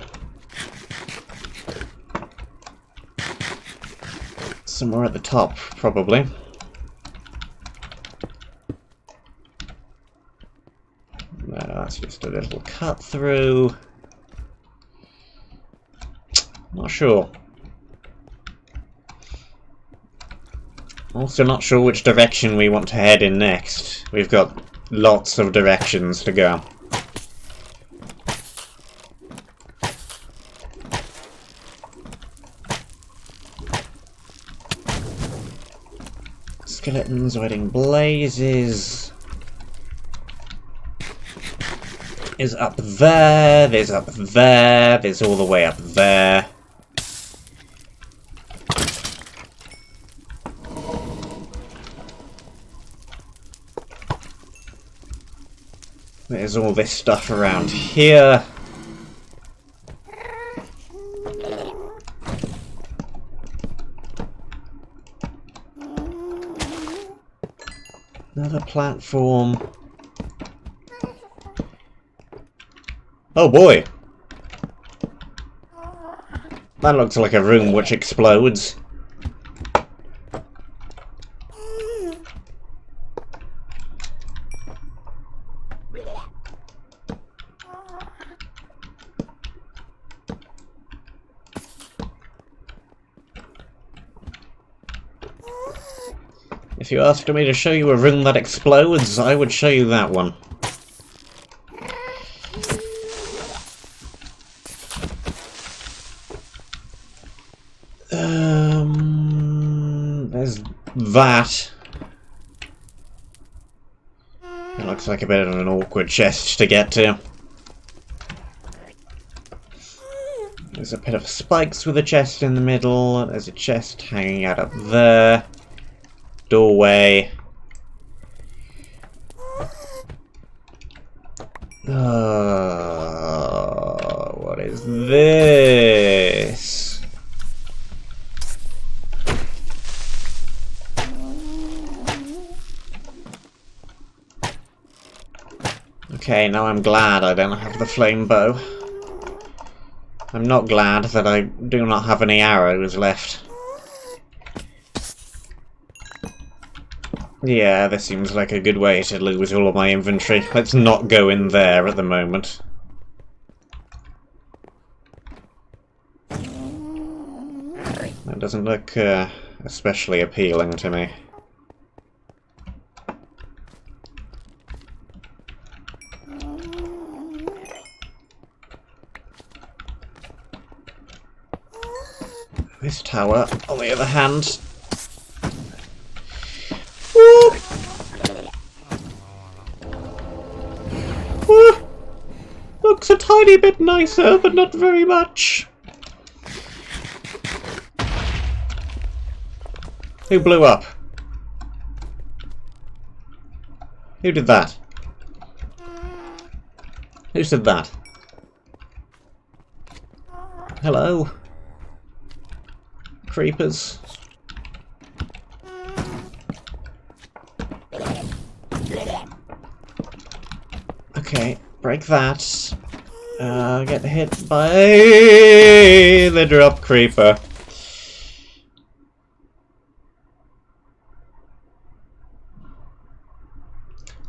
Somewhere at the top, probably. No, that's just a little cut through. Not sure. Also not sure which direction we want to head in next. We've got lots of directions to go. Skeletons lighting blazes. Is up there, there's up there, there's all the way up there. There's all this stuff around here. Another platform. Oh boy! That looks like a room which explodes. If you asked me to show you a room that explodes, I would show you that one. There's that. It looks like a bit of an awkward chest to get to. There's a bit of spikes with a chest in the middle. There's a chest hanging out up there. Doorway. What is this? Okay, now I'm glad I don't have the flame bow. I'm not glad that I do not have any arrows left. Yeah, this seems like a good way to lose all of my inventory. Let's not go in there at the moment. That doesn't look especially appealing to me. This tower, on the other hand... tiny bit nicer, but not very much. Who blew up? Who did that? Who said that? Hello? Creepers? Okay, break that. Get hit by the drop creeper.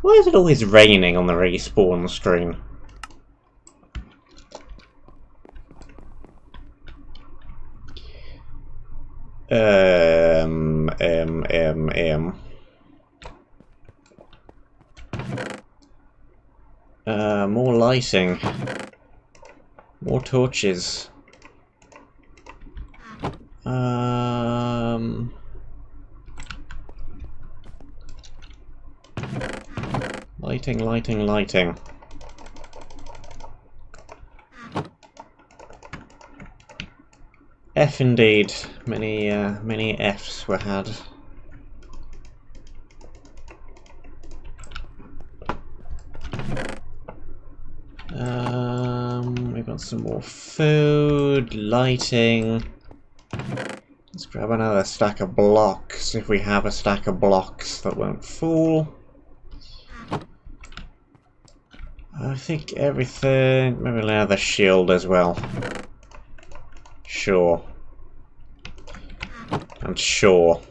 Why is it always raining on the respawn screen? More lighting. More torches. Lighting. F indeed. Many Fs were had. We've got some more food, lighting. Let's grab another stack of blocks, if we have a stack of blocks that won't fall. I think everything... maybe another shield as well. Sure. And sure.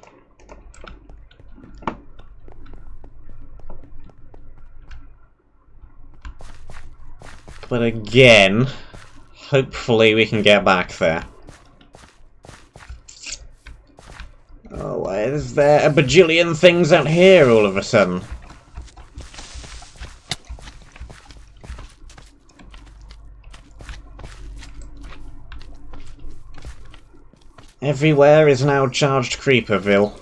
But again, hopefully we can get back there. Oh, why is there a bajillion things out here all of a sudden? Everywhere is now charged Creeperville.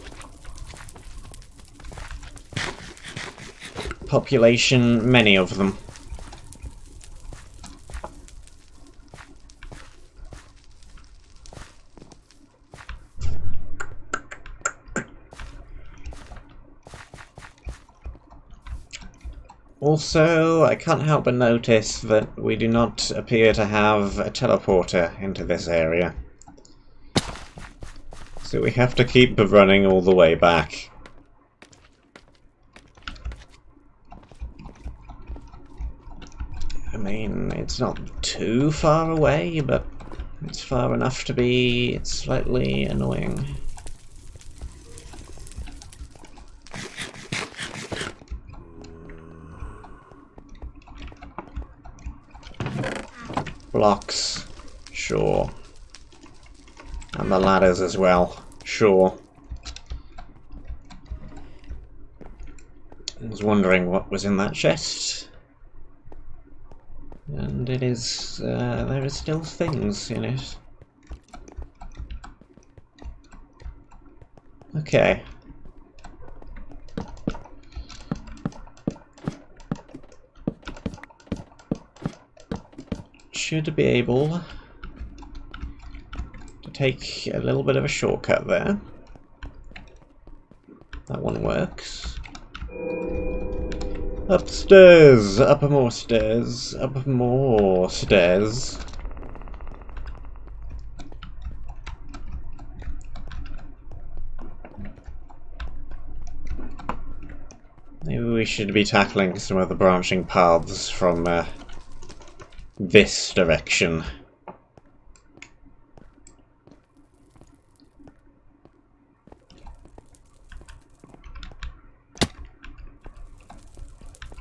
Population, many of them. Also, I can't help but notice that we do not appear to have a teleporter into this area. So we have to keep running all the way back. I mean, it's not too far away, but it's far enough to be slightly annoying. Blocks, sure. And the ladders as well, sure. I was wondering what was in that chest. And it is, there are still things in it. Okay. Should be able to take a little bit of a shortcut there. That one works. Upstairs! Up more stairs! Up more stairs! Maybe we should be tackling some of the branching paths from this direction.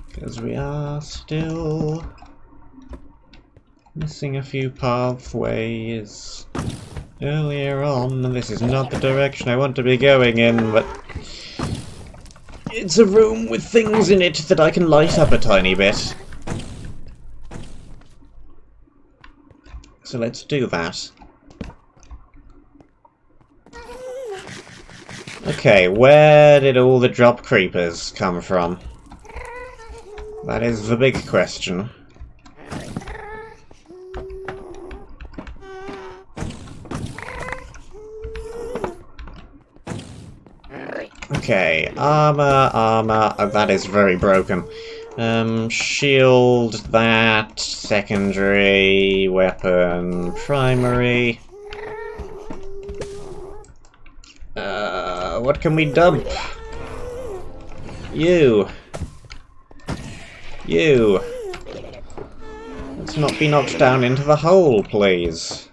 Because we are still missing a few pathways earlier on, and this is not the direction I want to be going in, but it's a room with things in it that I can light up a tiny bit. So let's do that. Okay, where did all the drop creepers come from? That is the big question. Okay, armor, armor. Oh, that is very broken. Shield, that. Secondary, weapon, primary. What can we dump? You. You. Let's not be knocked down into the hole, please.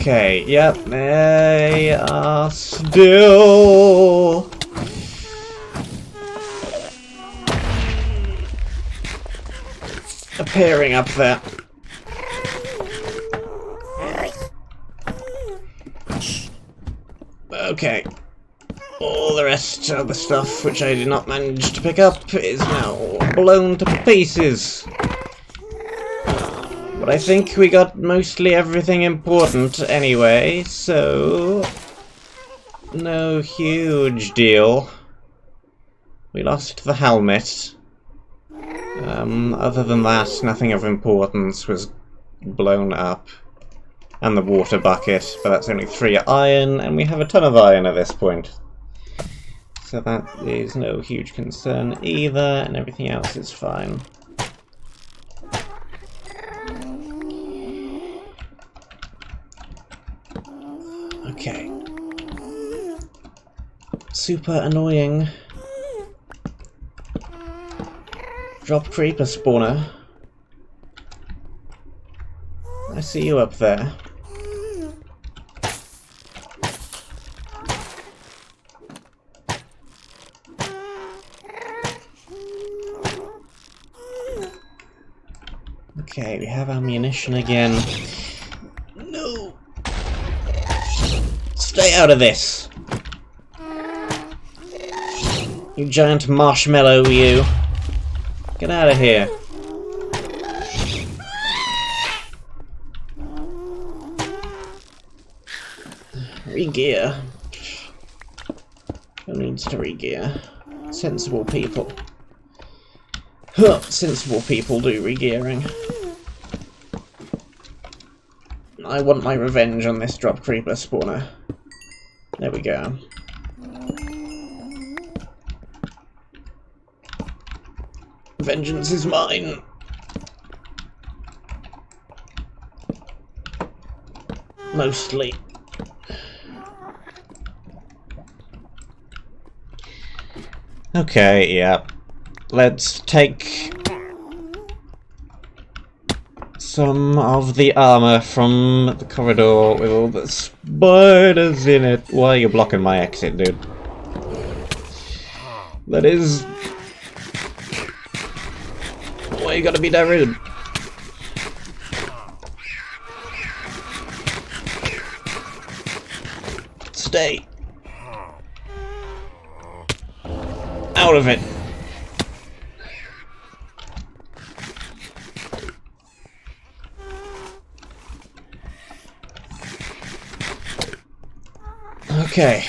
Okay, yep, they are still appearing up there. Okay. All the rest of the stuff which I did not manage to pick up is now blown to pieces. But I think we got mostly everything important anyway, so no huge deal. We lost the helmet. Other than that, nothing of importance was blown up. And the water bucket, but that's only 3 iron, and we have a ton of iron at this point. So that is no huge concern either, and everything else is fine. Okay. Super annoying. Drop creeper spawner. I see you up there. Okay, we have ammunition again. No! Stay out of this! You giant marshmallow, you! Get out of here! Re-gear. Who needs to re-gear? Sensible people. Huh, sensible people do re-gearing. I want my revenge on this drop creeper spawner. There we go. Vengeance is mine! Mostly. Okay, yeah. Let's take some of the armor from the corridor with all the spiders in it. Why are you blocking my exit, dude? That is... Why you gotta be that rude? Stay. Out of it. Okay.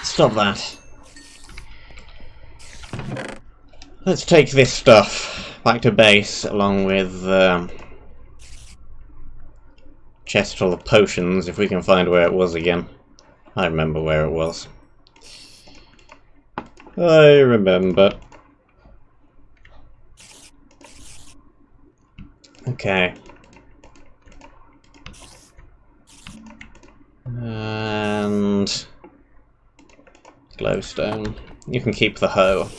Stop that. Let's take this stuff back to base along with chest full of potions if we can find where it was again. I remember where it was. I remember. Okay. And glowstone. You can keep the hoe.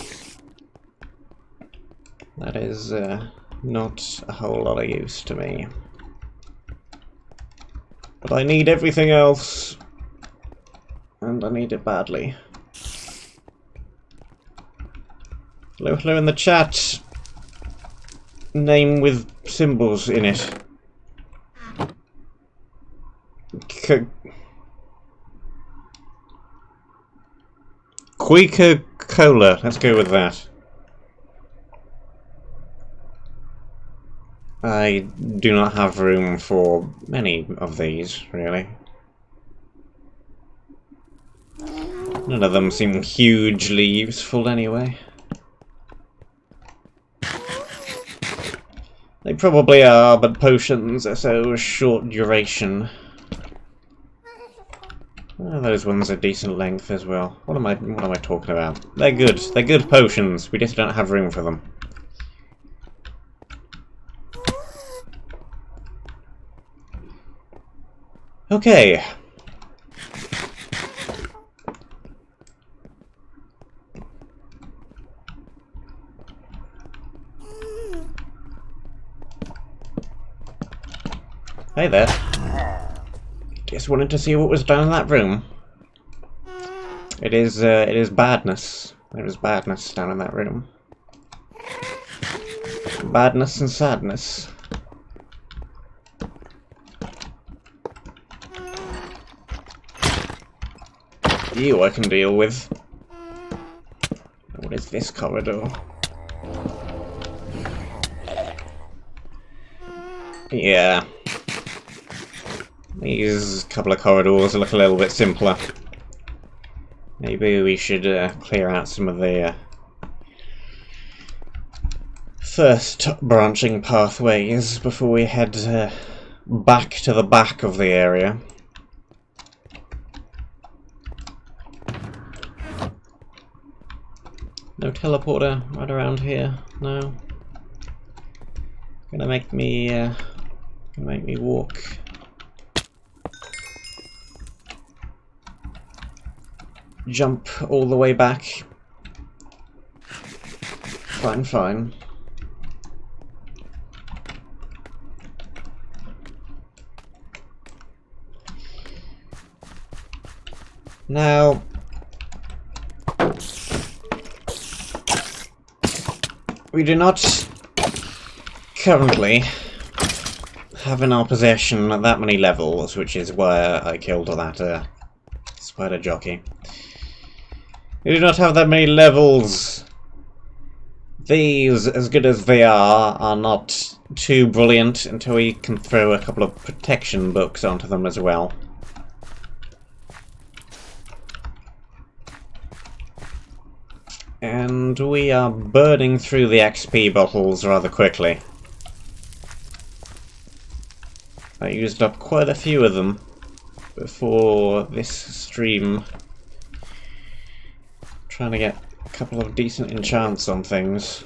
That is not a whole lot of use to me. But I need everything else. And I need it badly. Hello, hello in the chat. Name with symbols in it. Quaker Cola. Let's go with that. I do not have room for many of these, really. None of them seem hugely useful anyway. They probably are, but potions are so short duration. Oh, those ones are decent length as well. What am I talking about? They're good. They're good potions. We just don't have room for them. Okay. Hey there. Just wanted to see what was down in that room. It is badness. There is badness down in that room. Badness and sadness. You I can deal with. What is this corridor? Yeah. These couple of corridors look a little bit simpler. Maybe we should clear out some of the first branching pathways before we head back to the back of the area. No teleporter right around here, no. Gonna make me walk. Jump all the way back. Fine, fine. Now, we do not currently have in our possession that many levels, which is why I killed that spider jockey. We do not have that many levels. These, as good as they are not too brilliant until we can throw a couple of protection books onto them as well. And we are burning through the XP bottles rather quickly. I used up quite a few of them before this stream. Trying to get a couple of decent enchants on things.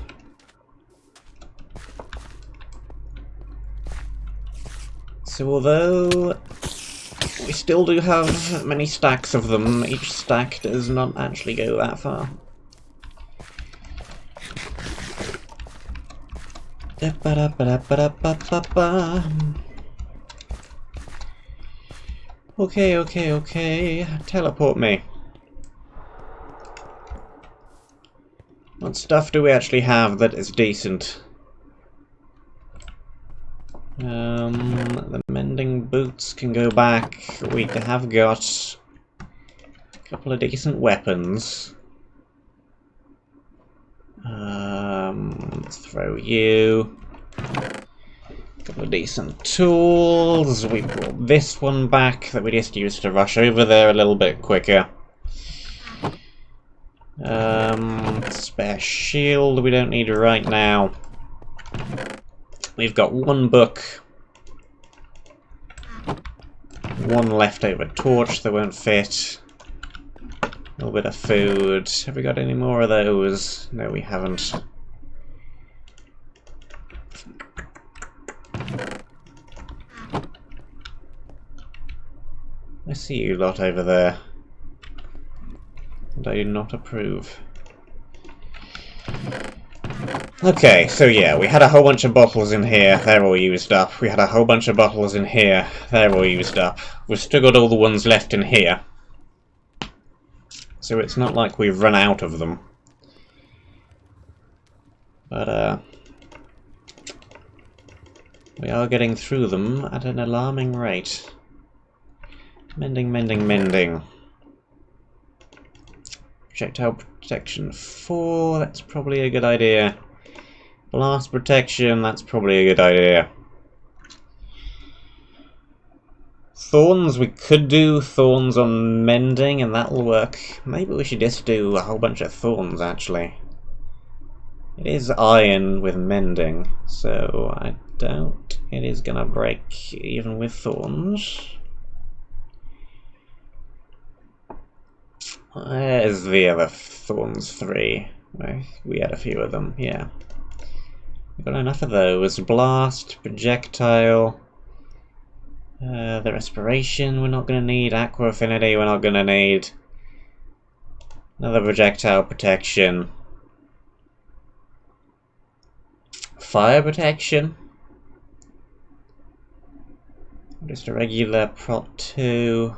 So although we still do have many stacks of them, each stack does not actually go that far. Okay. Teleport me. What stuff do we actually have that is decent? The mending boots can go back. We have got a couple of decent weapons. Let's throw you. A couple of decent tools. We brought this one back that we just used to rush over there a little bit quicker. Spare shield we don't need right now. We've got one book. One leftover torch that won't fit. A little bit of food. Have we got any more of those? No, we haven't. I see you lot over there. And I do not approve. Okay, so yeah, we had a whole bunch of bottles in here, they're all used up. We had a whole bunch of bottles in here, they're all used up. We've still got all the ones left in here. So it's not like we've run out of them. But, we are getting through them at an alarming rate. Mending. Projectile protection 4, that's probably a good idea. Blast protection, that's probably a good idea. Thorns, we could do thorns on mending and that'll work. Maybe we should just do a whole bunch of thorns actually. It is iron with mending, so I doubt it is gonna break even with thorns. Where's the other thorns 3? We had a few of them, yeah. We've got enough of those. Blast, projectile. The respiration we're not going to need. Aqua affinity we're not going to need. Another projectile protection. Fire protection. Just a regular prot 2.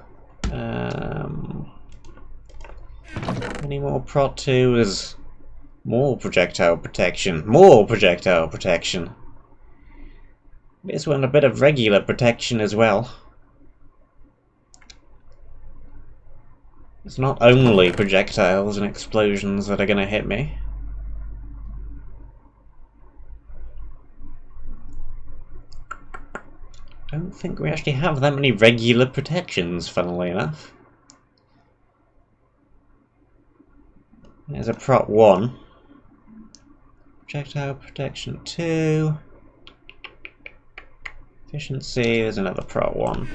Any more prot 2s? More projectile protection. More projectile protection. This one a bit of regular protection as well. It's not only projectiles and explosions that are going to hit me. I don't think we actually have that many regular protections, funnily enough. There's a prot 1. Projectile protection 2. Efficiency, there's another prot 1.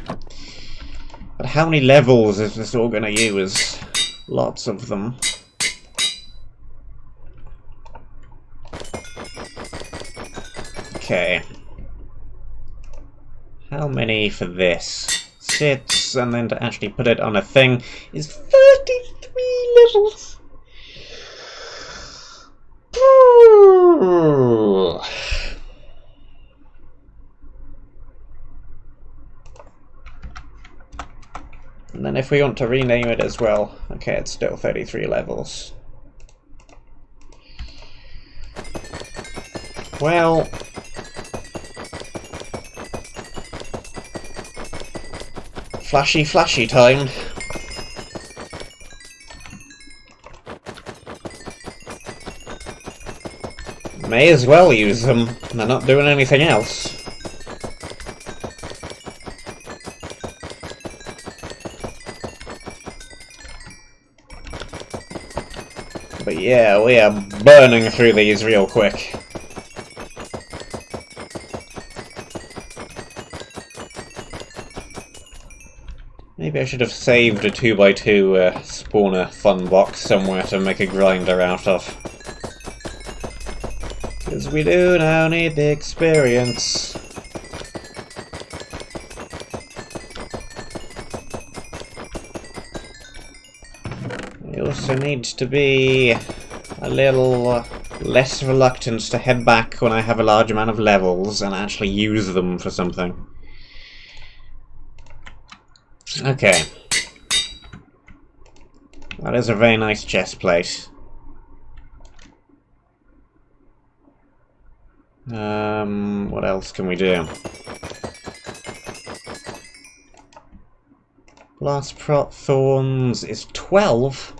But how many levels is this all going to use? Lots of them. Okay. How many for this? 6, and then to actually put it on a thing is 33 levels. And then if we want to rename it as well, okay, it's still 33 levels. Well, flashy time. May as well use them. They're not doing anything else. But yeah, we are burning through these real quick. Maybe I should have saved a 2x2 spawner fun box somewhere to make a grinder out of. Because we do now need the experience. We also need to be a little less reluctant to head back when I have a large amount of levels and actually use them for something. Okay. That is a very nice chest plate. What else can we do? Blast prot thorns is 12.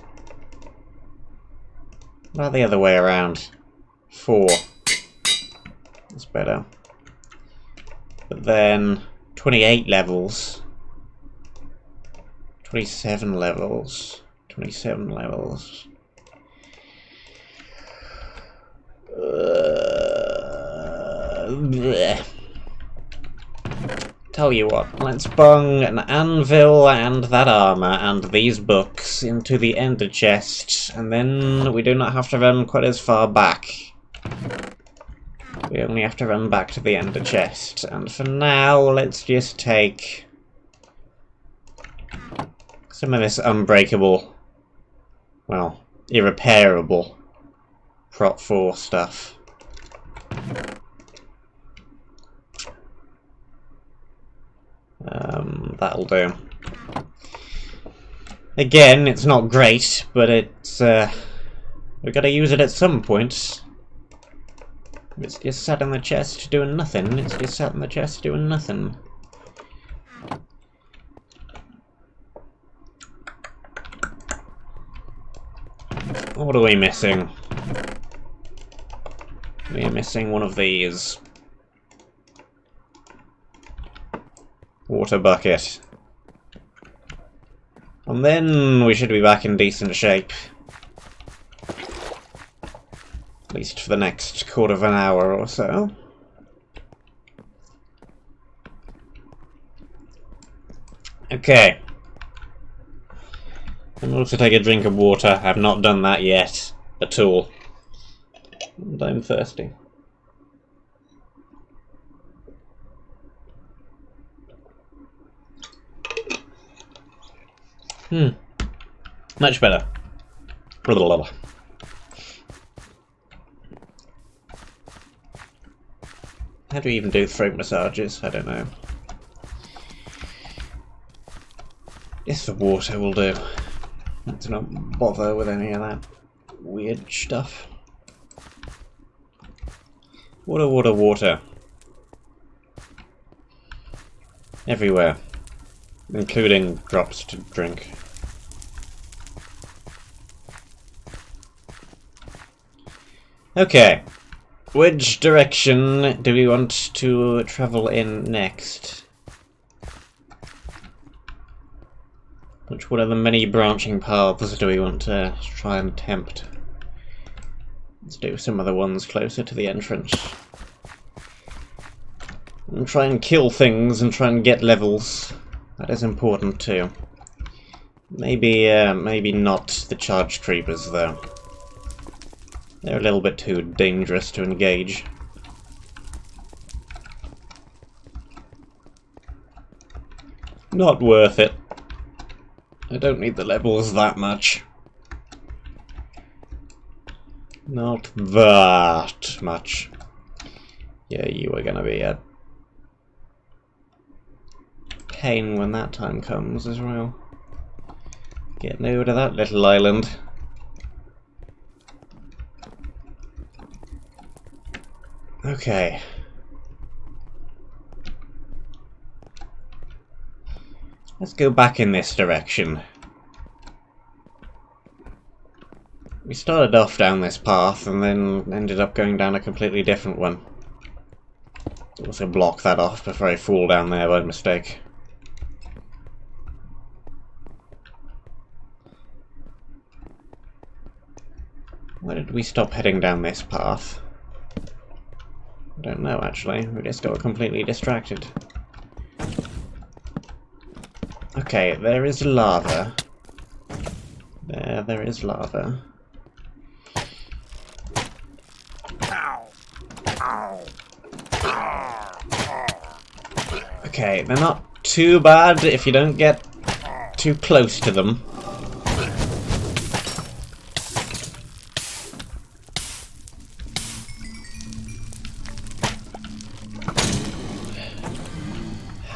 What about the other way around? 4. That's better. But then 28 levels. 27 levels. 27 levels. Bleh. Tell you what, let's bung an anvil and that armor and these books into the ender chest, and then we do not have to run quite as far back. We only have to run back to the ender chest, and for now, let's just take some of this unbreakable, well, irreparable prot 4 stuff. That'll do. Again, it's not great, but it's, we've got to use it at some point. It's just sat in the chest doing nothing. It's just sat in the chest doing nothing. What are we missing? We are missing one of these. Water bucket. And then we should be back in decent shape. At least for the next quarter of an hour or so. Okay. I'm also take a drink of water. I have not done that yet. At all. And I'm thirsty. Much better. How do we even do throat massages? I don't know. Yes, the water will do. Let's not bother with any of that weird stuff. Water, water, water. Everywhere. Including drops to drink. Okay. Which direction do we want to travel in next? What are the many branching paths do we want to try and attempt? Let's do some of the ones closer to the entrance. And try and kill things and try and get levels. That is important too. Maybe not the charged creepers though. They're a little bit too dangerous to engage. Not worth it. I don't need the levels that much. Not that much. Yeah, you are gonna be a pain when that time comes as well. Getting over to that little island. Okay. Let's go back in this direction. We started off down this path and then ended up going down a completely different one. Also block that off before I fall down there by mistake. Why did we stop heading down this path? I don't know actually, we just got completely distracted. Okay, there is lava. There is lava. Okay, they're not too bad if you don't get too close to them.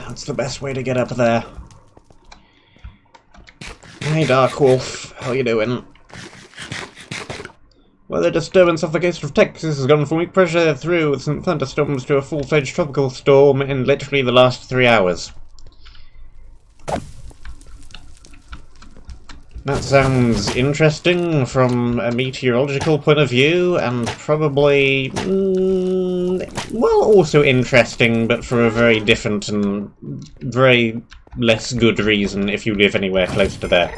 That's the best way to get up there. Hey Dark Wolf, how you doing? Well, the disturbance off the coast of Texas has gone from weak pressure through with some thunderstorms to a full-fledged tropical storm in literally the last 3 hours. That sounds interesting from a meteorological point of view, and probably, well, also interesting, but for a very different and very less good reason if you live anywhere close to there.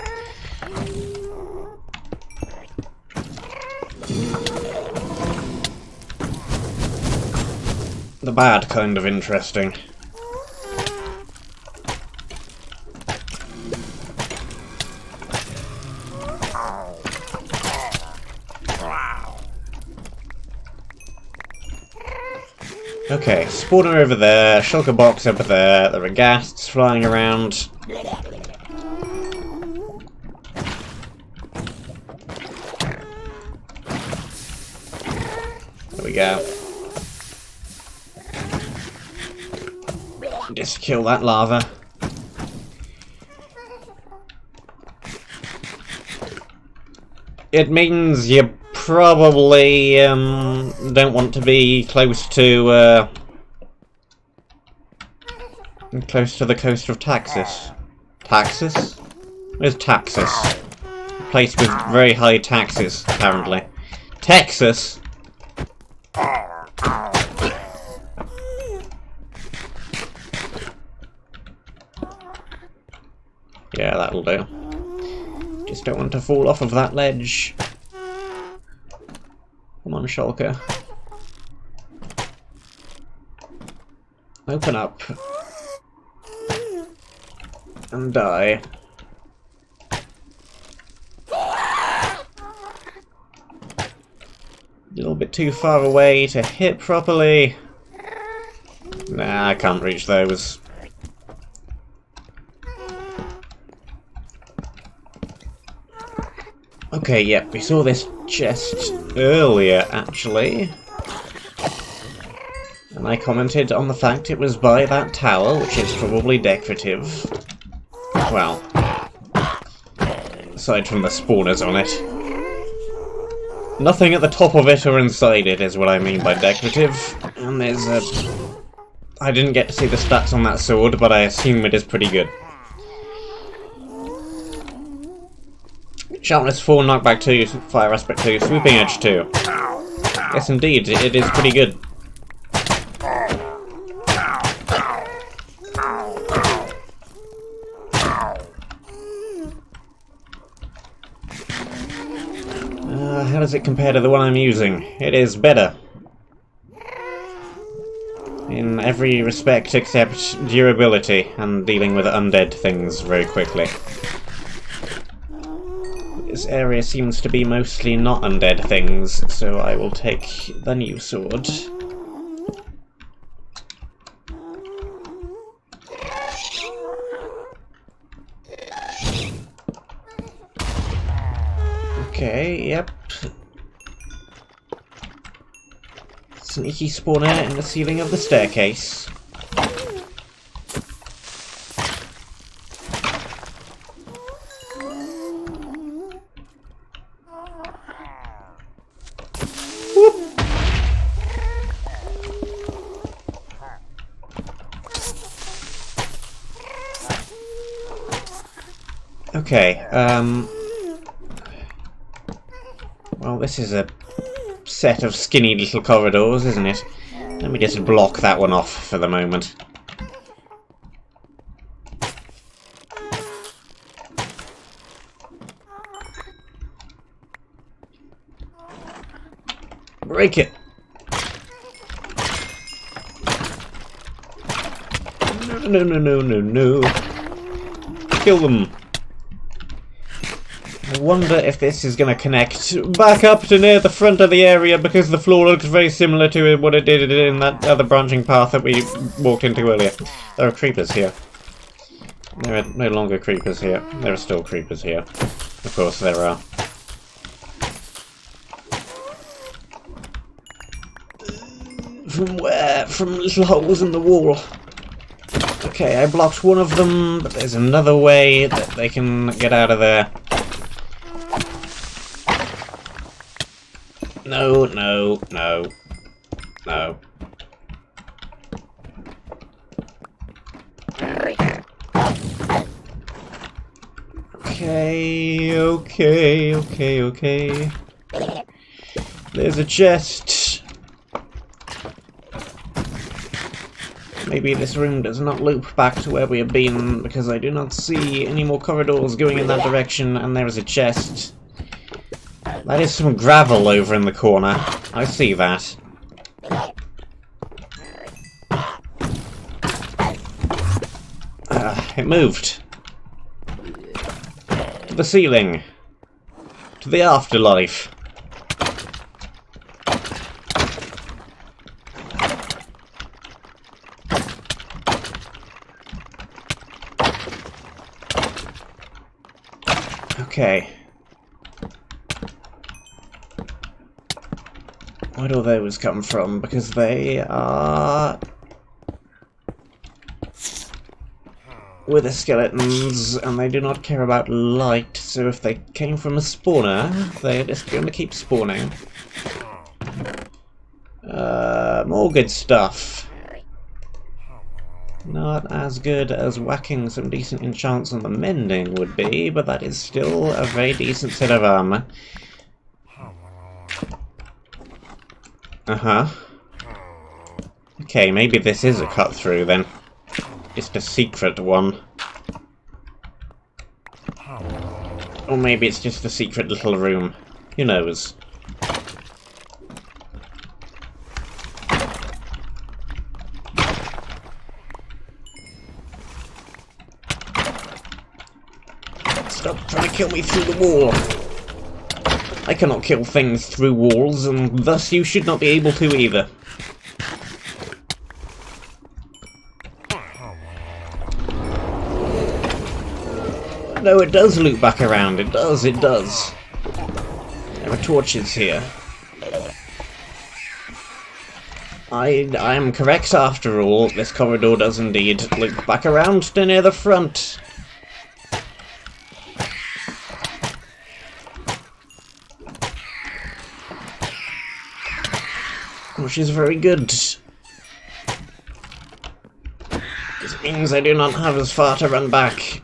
The bad kind of interesting. Okay, spawner over there, shulker box over there, there are ghasts flying around. There we go. Just kill that lava. It means you probably don't want to be close to the coast of Texas. Texas? Where's Texas? A place with very high taxes, apparently. Texas? Yeah, that'll do. Just don't want to fall off of that ledge. Come on, Shulker. Open up. And die. A little bit too far away to hit properly. Nah, I can't reach those. Okay, yep, we saw this chest earlier, actually. And I commented on the fact it was by that tower, which is probably decorative. Well, aside from the spawners on it. Nothing at the top of it or inside it is what I mean by decorative. And there's a... I didn't get to see the stats on that sword, but I assume it is pretty good. Sharpness 4, knockback 2, fire aspect 2, swooping edge 2. Yes indeed, it is pretty good. How does it compare to the one I'm using? It is better. In every respect except durability and dealing with undead things very quickly. This area seems to be mostly not undead things, so I will take the new sword. Okay, yep. Sneaky spawner in the ceiling of the staircase. Whoop. Okay, well, this is a set of skinny little corridors, isn't it? Let me just block that one off for the moment. Break it! No, no, no, no, no. Kill them! I wonder if this is going to connect back up to near the front of the area, because the floor looks very similar to what it did in that other branching path that we walked into earlier. There are creepers here. There are no longer creepers here. There are still creepers here. Of course there are. From where? From little holes in the wall. Okay, I blocked one of them, but there's another way that they can get out of there. No, no, no, no. Okay, okay, okay, okay. There's a chest. Maybe this room does not loop back to where we have been, because I do not see any more corridors going in that direction, and there is a chest. That is some gravel over in the corner. I see that. It moved. To the ceiling. To the afterlife. Okay. Where do those come from? Because they are with the skeletons, and they do not care about light, so if they came from a spawner, they're just going to keep spawning. More good stuff. Not as good as whacking some decent enchants on the mending would be, but that is still a very decent set of armor. Uh-huh. Okay, maybe this is a cut-through then. Just a secret one. Or maybe it's just a secret little room. Who knows? Stop trying to kill me through the wall. I cannot kill things through walls, and thus you should not be able to either. No, it does loop back around. It does, it does. There are torches here. I am correct after all. This corridor does indeed loop back around to near the front. Which is very good. Because it means I do not have as far to run back.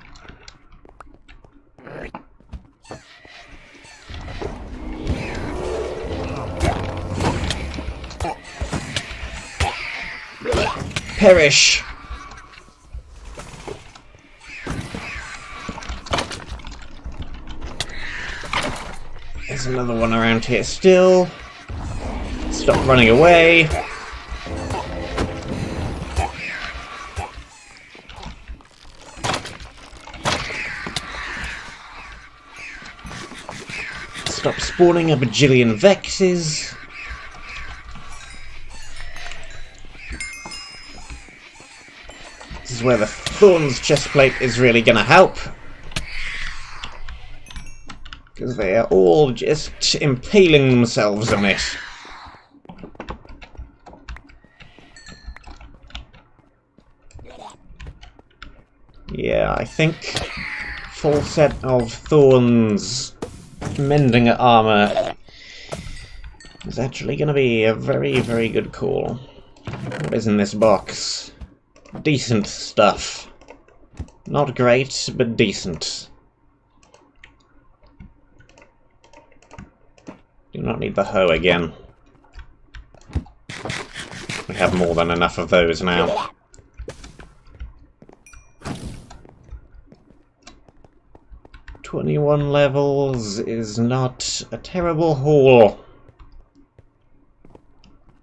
Perish! There's another one around here still. Stop running away. Stop spawning a bajillion vexes. This is where the Thorns chestplate is really gonna help. Because they are all just impaling themselves on it. Yeah, I think full set of Thorns mending armor is actually going to be a very, very good call. What is in this box? Decent stuff. Not great, but decent. Do not need the hoe again. We have more than enough of those now. "21 levels is not a terrible haul.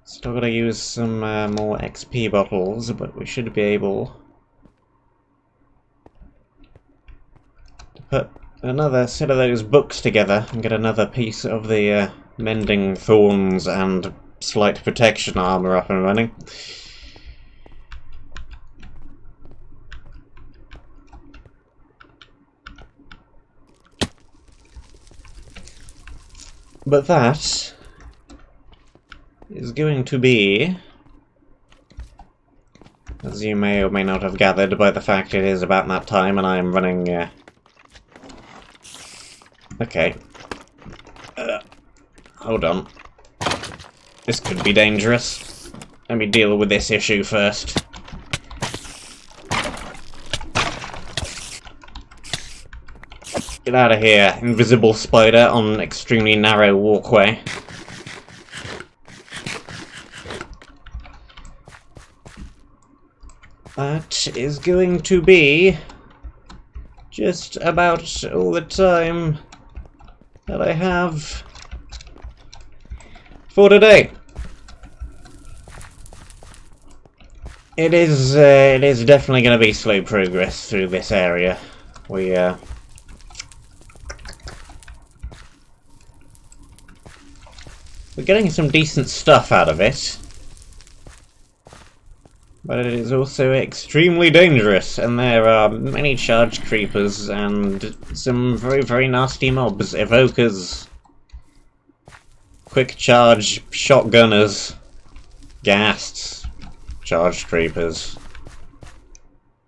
Still gotta use some more XP bottles, but we should be able to put another set of those books together and get another piece of the mending thorns and slight protection armor up and running. But that is going to be, as you may or may not have gathered by the fact it is about that time and I am running... Okay. Hold on. This could be dangerous. Let me deal with this issue first. Get out of here, invisible spider on an extremely narrow walkway. That is going to be just about all the time that I have for today. It is definitely going to be slow progress through this area. We're getting some decent stuff out of it, but it is also extremely dangerous, and there are many charge creepers and some very, very nasty mobs, evokers, quick charge shotgunners, ghasts, charge creepers,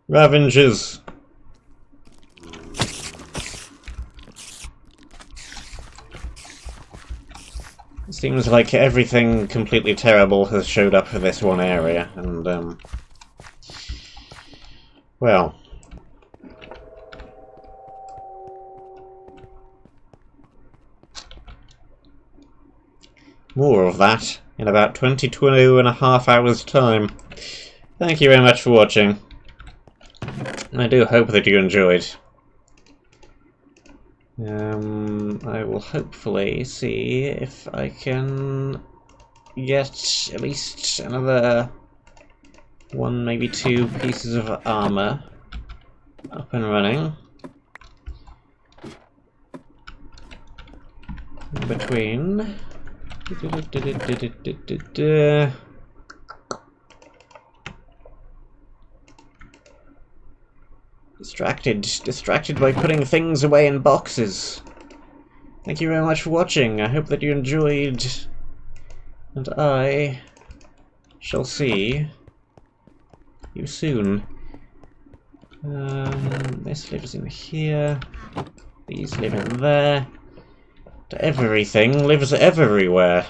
ravengers. Seems like everything completely terrible has showed up for this one area, and, well... more of that in about 22 and a half hours' time. Thank you very much for watching. I do hope that you enjoyed. I will hopefully see if I can get at least another one, maybe two pieces of armor up and running. between. Distracted by putting things away in boxes. Thank you very much for watching. I hope that you enjoyed. And I shall see you soon. This lives in here. These live in there. Everything lives everywhere.